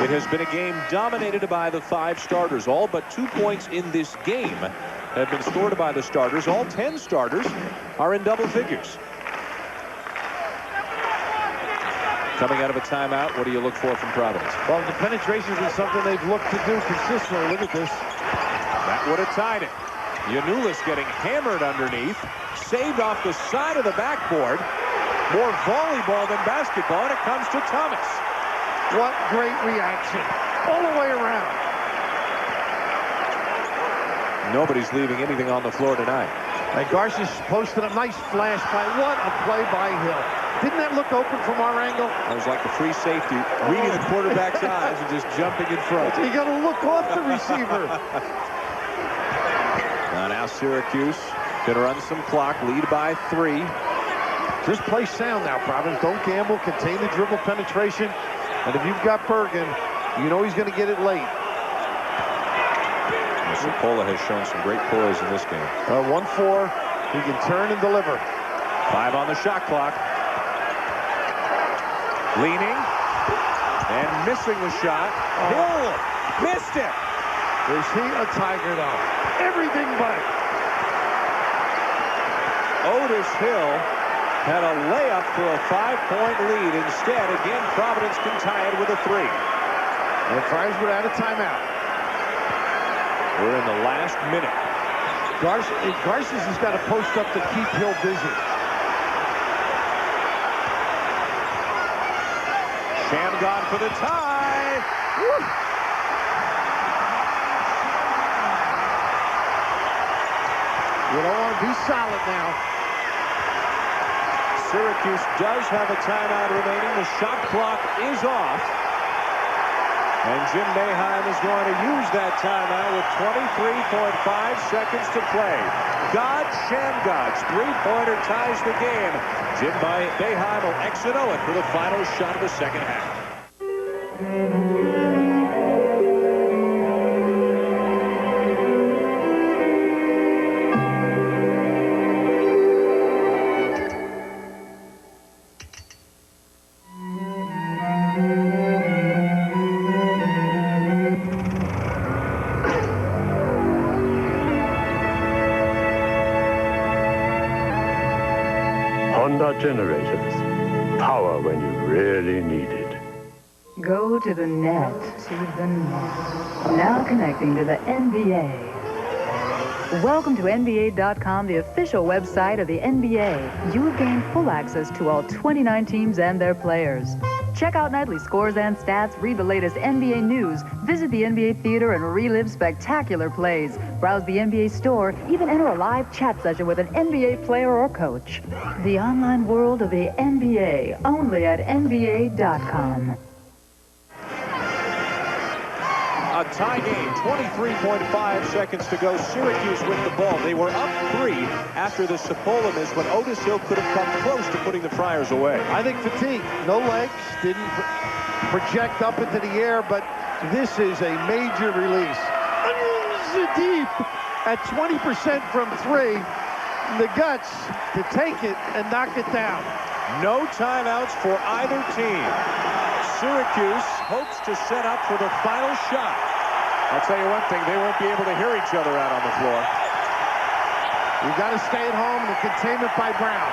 It has been a game dominated by the 5 starters. All but 2 points in this game have been scored by the starters. All 10 starters are in double figures. Coming out of a timeout, what do you look for from Providence? Well, the penetration is something they've looked to do consistently. Look at this. That would have tied it. Yanulis getting hammered underneath. Saved off the side of the backboard. More volleyball than basketball, and it comes to Thomas. What great reaction. All the way around. Nobody's leaving anything on the floor tonight. And Garces posted a nice flash by. What a play by Hill. Didn't that look open from our angle? That was like the free safety, reading the quarterback's eyes and just jumping in front. You got to look off the receiver. Now Syracuse going to run some clock, lead by 3. Just play sound now, Providence. Don't gamble. Contain the dribble penetration. And if you've got Bergen, you know he's going to get it late. Cipolla has shown some great poise in this game. 1-4. He can turn and deliver. 5 on the shot clock. Leaning and missing the shot. Hill missed it. Is he a Tiger though? Everything but. Otis Hill had a layup for a 5-point lead. Instead, again, Providence can tie it with a 3. And the Friars were out of timeout. We're in the last minute. Garces has got to post up to keep Hill busy. Shammgod for the tie. Woo. You don't want to be solid now. Syracuse does have a timeout remaining. The shot clock is off. And Jim Boeheim is going to use that timeout with 23.5 seconds to play. God Shammgod's 3-pointer ties the game. Jim Boeheim will exit it for the final shot of the second half. Honda generators. Power when you really need it. Go to the net. Now connecting to the NBA. Welcome to NBA.com, the official website of the NBA. You have gained full access to all 29 teams and their players. Check out nightly scores and stats, read the latest NBA news, visit the NBA theater and relive spectacular plays. Browse the NBA store, even enter a live chat session with an NBA player or coach. The online world of the NBA, only at NBA.com. A tie game, 23.5 seconds to go. Syracuse with the ball. They were up 3 after the Cipolla miss when Otis Hill could have come close to putting the Friars away. I think fatigue. No legs. Didn't project up into the air, but this is a major release. Deep at 20% from 3. The guts to take it and knock it down. No timeouts for either team. Syracuse hopes to set up for the final shot. I'll tell you one thing, they won't be able to hear each other out on the floor. You got to stay at home and the containment by Brown.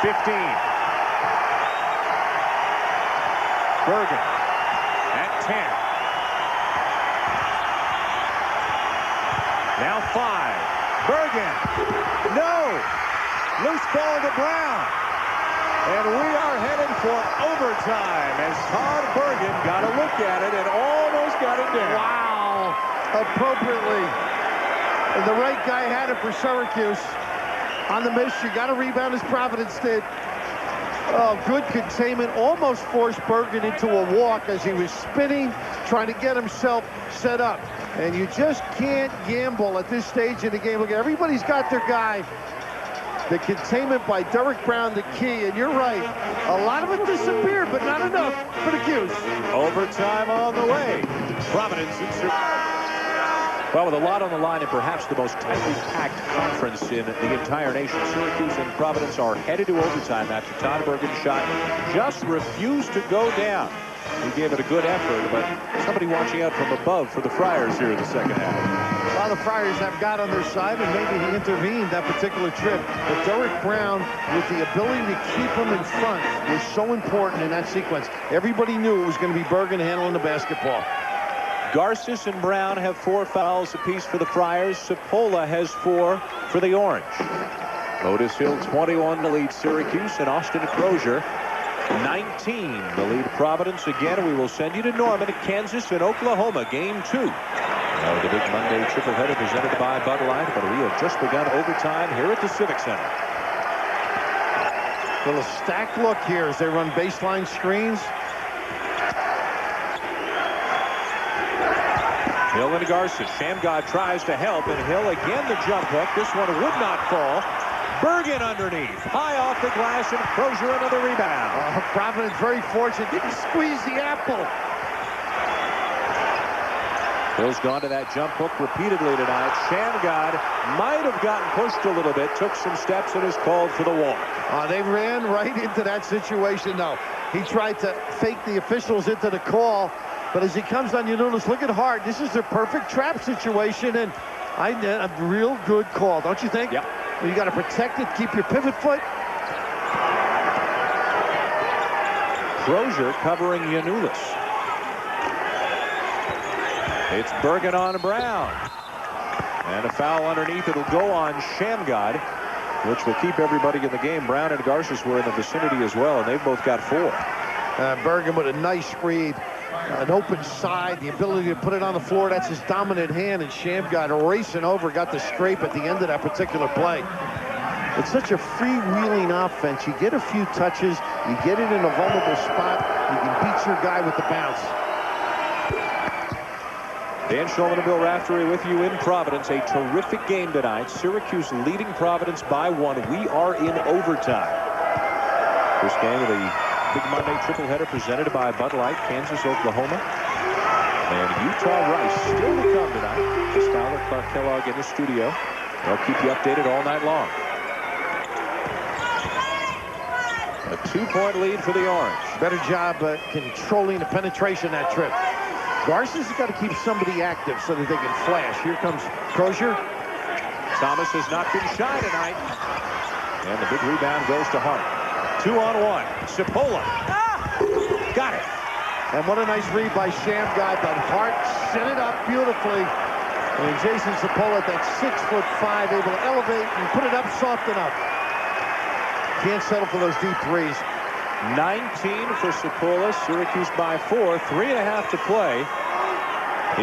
15. Bergen at 10. Now 5. Bergen. No. Loose ball to Brown. And we are headed for overtime as Todd Bergen got a look at it and almost got it down. Wow. Appropriately. And the right guy had it for Syracuse. On the miss, you got to rebound as Providence did. Oh, good containment. Almost forced Bergen into a walk as he was spinning, trying to get himself set up. And you just can't gamble at this stage in the game. Look, everybody's got their guy. The containment by Derek Brown, the key, and you're right. A lot of it disappeared, but not enough for the Cuse. Overtime on the way. Providence in Syracuse. Well, with a lot on the line and perhaps the most tightly packed conference in the entire nation, Syracuse and Providence are headed to overtime after Todd Bergen's shot just refused to go down. He gave it a good effort, but somebody watching out from above for the Friars here in the second half. Well, the Friars have God on their side, and maybe he intervened that particular trip. But Derek Brown, with the ability to keep him in front, was so important in that sequence. Everybody knew it was going to be Bergen handling the basketball. Garces and Brown have 4 fouls apiece for the Friars. Cipolla has 4 for the Orange. Otis Hill 21 to lead Syracuse, and Austin Croshere 19 to lead Providence. Again, we will send you to Norman, Kansas, and Oklahoma, game 2. Now the big Monday triple header presented by Bud Light, but we have just begun overtime here at the Civic Center. Little stacked look here as they run baseline screens. Hill and Garces. Shammgod tries to help, and Hill again the jump hook. This one would not fall. Bergen underneath, high off the glass, and Croshere another rebound. Providence very fortunate. Didn't squeeze the apple. Hill's gone to that jump hook repeatedly tonight. Shammgod might have gotten pushed a little bit, took some steps, and is called for the walk. They ran right into that situation, though. He tried to fake the officials into the call, but as he comes on Giannoulis, look at Hart. This is a perfect trap situation, and a real good call, don't you think? Yep. You got to protect it, keep your pivot foot. Croshere covering Giannoulis. It's Bergen on Brown. And a foul underneath. It'll go on Shammgod, which will keep everybody in the game. Brown and Garces were in the vicinity as well, and they've both got 4. Bergen with a nice read, an open side, the ability to put it on the floor. That's his dominant hand, and Shammgod racing over, got the scrape at the end of that particular play. It's such a freewheeling offense. You get a few touches, you get it in a vulnerable spot, you can beat your guy with the bounce. Dan Shulman and Bill Raftery with you in Providence. A terrific game tonight. Syracuse leading Providence by 1. We are in overtime. First game of the big Monday triple header presented by Bud Light, Kansas, Oklahoma. And Utah Rice still to come tonight. Just Tyler Clark Kellogg in the studio. They'll keep you updated all night long. A 2-point lead for the Orange. Better job controlling the penetration that trip. Garces has got to keep somebody active so that they can flash. Here comes Croshere. Thomas has not been shy tonight. And the big rebound goes to Hart. 2-on-1. Cipolla. Got it. And what a nice read by Shammgod. That Hart set it up beautifully. And Jason Cipolla, that 6'5", able to elevate and put it up soft enough. Can't settle for those deep threes. 19 for Cipolla. Syracuse by 4. 3.5 to play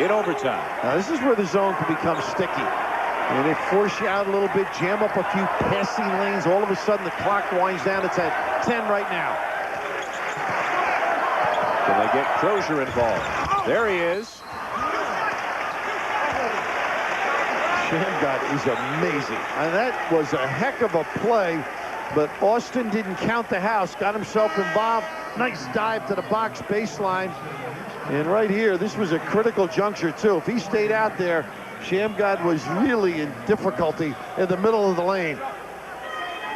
in overtime. Now this is where the zone can become sticky. And they force you out a little bit, jam up a few passing lanes. All of a sudden the clock winds down. It's at 10 right now. Can they get Croshere involved? There he is. Shammgod is amazing. And that was a heck of a play. But Austin didn't count the house, got himself involved. Nice dive to the box baseline. And right here, this was a critical juncture, too. If he stayed out there, Shammgod was really in difficulty in the middle of the lane.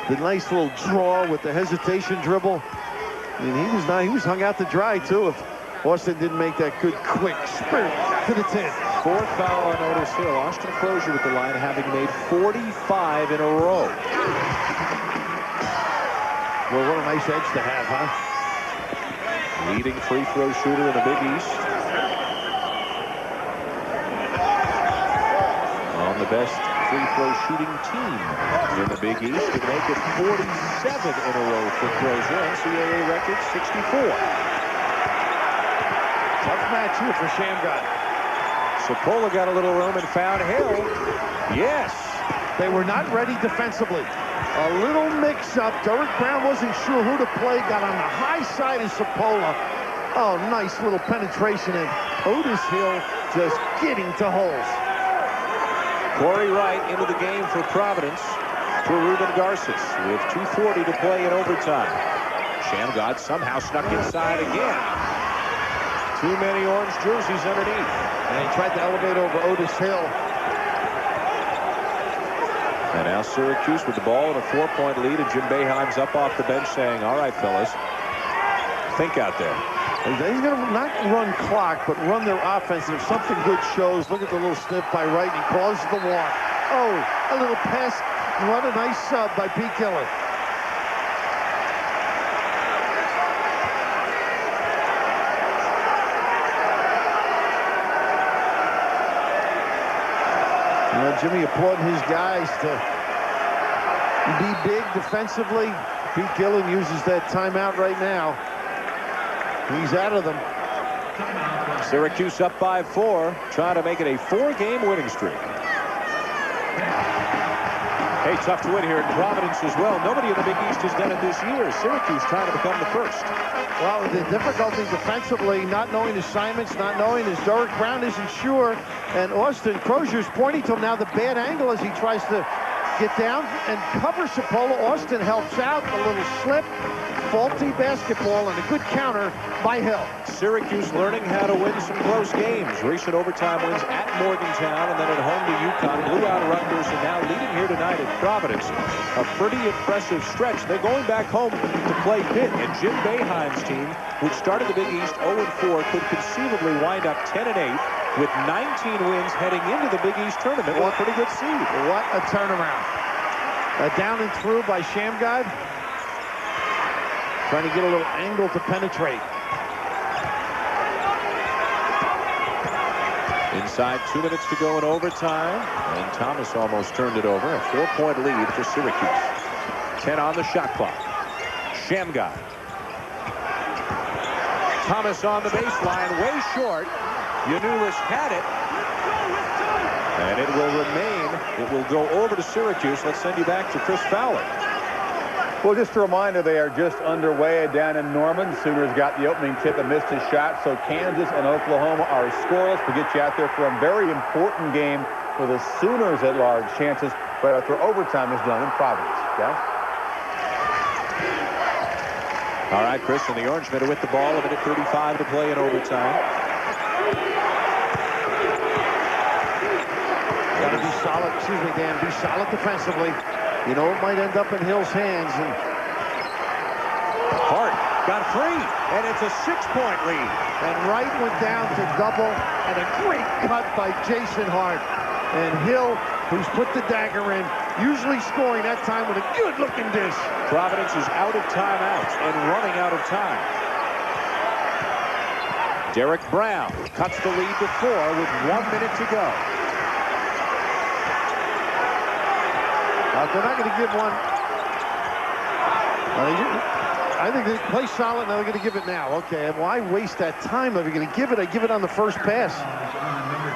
The nice little draw with the hesitation dribble. And he was hung out to dry, too, if Austin didn't make that good, quick sprint to the 10. 4th foul on Otis Hill. Austin Croshere with the line, having made 45 in a row. Well, what a nice edge to have, huh? Leading free throw shooter in the Big East. On the best free throw shooting team in the Big East to make it 47 in a row for Croshere. NCAA record 64. Tough match here for Shammgod. Cipolla got a little room and found Hill. Yes. They were not ready defensively. A little mix-up. Derek Brown wasn't sure who to play. Got on the high side of Cipolla. Oh, nice little penetration. And Otis Hill just getting to holes. Corey Wright into the game for Providence for Ruben Garces with 2:40 to play in overtime. Shammgod somehow snuck inside again. Too many orange jerseys underneath. And he tried to elevate over Otis Hill. And now Syracuse with the ball and a 4-point lead, and Jim Boeheim's up off the bench saying, all right, fellas, think out there. He's going to not run clock, but run their offense. If something good shows, look at the little sniff by Wright. He calls the walk. Oh, a little pass. What a nice sub by Pete Killer. You know, Jimmy applauding his guys to be big defensively. Pete Gillen uses that timeout right now. He's out of them. Syracuse up by 4, trying to make it a 4-game winning streak. Hey, tough to win here in Providence as well. Nobody in the Big East has done it this year. Syracuse trying to become the first. Well, the difficulty defensively, not knowing assignments, not knowing his Derek Brown isn't sure. And Austin Croshere's pointing to him now, the bad angle as he tries to get down and cover Cipolla. Austin helps out, a little slip, faulty basketball, and a good counter by Hill. Syracuse learning how to win some close games. Recent overtime wins at Morgantown and then at home to UConn. Blew out Rutgers and now leading here tonight at Providence. A pretty impressive stretch. They're going back home to play Pitt. And Jim Boeheim's team, which started the Big East 0-4, could conceivably wind up 10-8 with 19 wins heading into the Big East tournament. What a pretty good seed. What a turnaround. Down and through by Shammgod. Trying to get a little angle to penetrate. Inside 2 minutes to go in overtime, and Thomas almost turned it over. A 4-point lead for Syracuse. 10 on the shot clock. Shammgod. Thomas on the baseline, way short. Yanulis had it. And it will remain. It will go over to Syracuse. Let's send you back to Chris Fowler. Well, just a reminder, they are just underway down in Norman. Sooners got the opening tip and missed his shot, so Kansas and Oklahoma are scoreless. We'll get you out there for a very important game for the Sooners at large. Chances right after overtime is done in Providence. Guys? All right, Chris, and the Orangemen are with the ball. 1:35 to play in overtime. Got to be solid, excuse me, Dan, be solid defensively. You know, it might end up in Hill's hands. And Hart got free, and it's a 6-point lead. And Wright went down to double, and a great cut by Jason Hart. And Hill, who's put the dagger in, usually scoring that time with a good-looking dish. Providence is out of timeouts and running out of time. Derek Brown cuts the lead to 4 with 1 minute to go. They're not going to give one. I think they play solid. Now they're going to give it now. Okay, why waste that time? If you're going to give it, I give it on the first pass.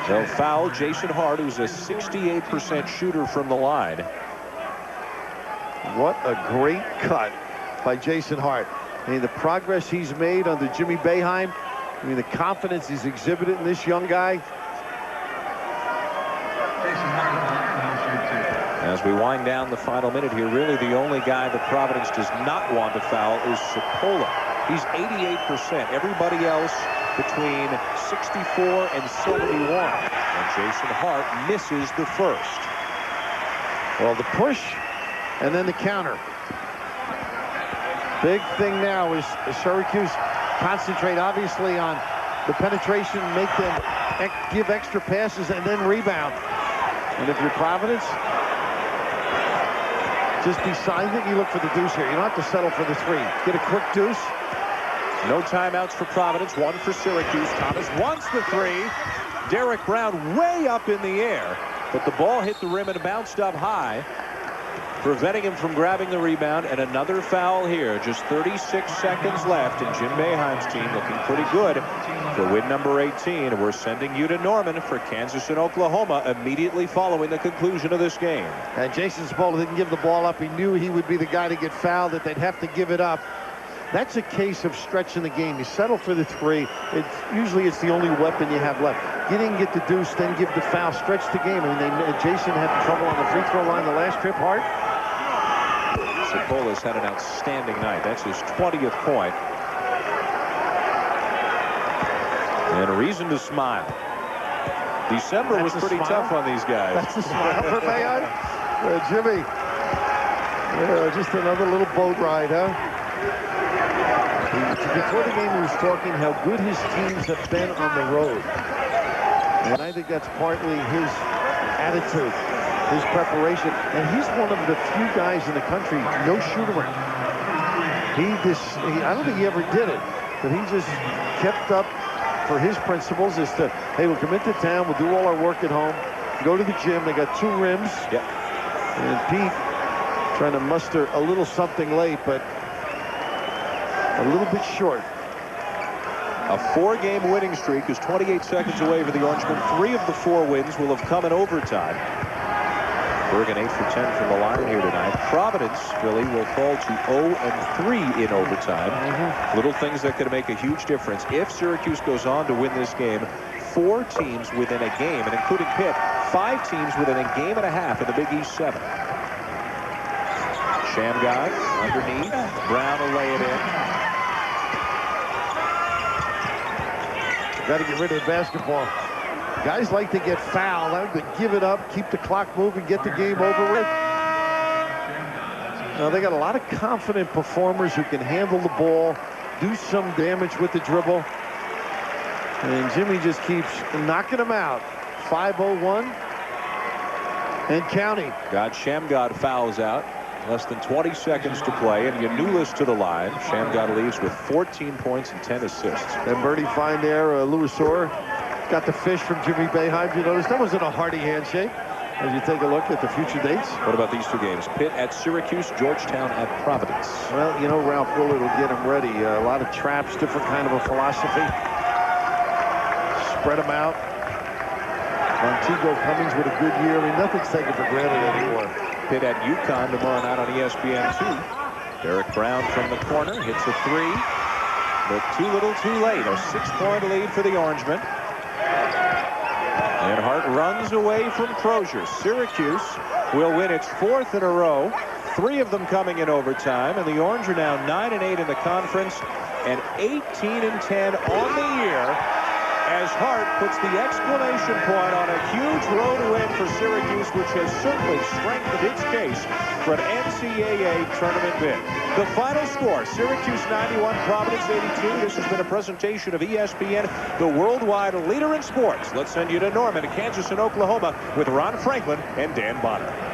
They'll foul Jason Hart, who's a 68% shooter from the line. What a great cut by Jason Hart. I mean, the progress he's made under Jimmy Boeheim. I mean, the confidence he's exhibited in this young guy. As we wind down the final minute here, really the only guy that Providence does not want to foul is Cipolla. He's 88%. Everybody else between 64 and 71. And Jason Hart misses the first. Well, the push and then the counter. Big thing now is Syracuse concentrate obviously on the penetration, make them give extra passes and then rebound. And if you're Providence, just beside it, you look for the deuce here. You don't have to settle for the 3. Get a quick deuce. No timeouts for Providence, 1 for Syracuse. Thomas wants the 3. Derek Brown way up in the air, but the ball hit the rim and bounced up high, preventing him from grabbing the rebound. And another foul here. Just 36 seconds left, and Jim Boeheim's team looking pretty good for win number 18. We're sending you to Norman for Kansas and Oklahoma immediately following the conclusion of this game. And Jason Cipolla didn't give the ball up. He knew he would be the guy to get fouled, that they'd have to give it up. That's a case of stretching the game. You settle for the 3. Usually it's the only weapon you have left. You didn't get the deuce, then give the foul, stretch the game. I mean, Jason had trouble on the free throw line the last trip. Hart. Cipolla's had an outstanding night. That's his 20th point. And a reason to smile. December was pretty tough on these guys. That's a smile for Mayon. Jimmy. Just another little boat ride, huh? Before the game, he was talking how good his teams have been on the road. And I think that's partly his attitude, his preparation. And he's one of the few guys in the country, no shoot around. I don't think he ever did it, but he just kept up for his principles is to, hey, we'll come into town, we'll do all our work at home, go to the gym. They got 2 rims. Yep. And Pete trying to muster a little something late, but a little bit short. A 4-game winning streak is 28 seconds away for the Orangemen. 3 of the 4 wins will have come in overtime. Bergen 8 for 10 from the line here tonight. Providence, Philly, will fall to 0-3 in overtime. Little things that could make a huge difference. If Syracuse goes on to win this game, 4 teams within a game, and including Pitt, 5 teams within a game and a half in the Big East 7. Shammgod underneath. Brown will lay it in. Got to get rid of the basketball. Guys like to get fouled. I like to give it up, keep the clock moving, get the game over with. Now they got a lot of confident performers who can handle the ball, do some damage with the dribble. And Jimmy just keeps knocking them out. 5:01 and counting. God Shammgod fouls out. Less than 20 seconds to play, and Yanulis to the line. Shammgod leaves with 14 points and 10 assists. And birdie find there, Louis Orr got the fish from Jimmy Boeheim. You notice that wasn't a hearty handshake as you take a look at the future dates. What about these 2 games? Pitt at Syracuse, Georgetown at Providence. Well, you know, Ralph Willard will get him ready. A lot of traps, different kind of a philosophy. Spread them out. Montego Cummings with a good year. I mean, nothing's taken for granted anymore. Pitt at UConn tomorrow night on ESPN2. Derek Brown from the corner hits a 3, but too little too late. A 6-point lead for the Orangemen. And Hart runs away from Croshere. Syracuse will win its 4th in a row, 3 of them coming in overtime, and the Orange are now 9-8 in the conference and 18-10 on the year, as Hart puts the exclamation point on a huge road win for Syracuse, which has certainly strengthened its case for an NCAA tournament bid. The final score, Syracuse 91, Providence 82. This has been a presentation of ESPN, the worldwide leader in sports. Let's send you to Norman, Kansas, and Oklahoma with Ron Franklin and Dan Bonner.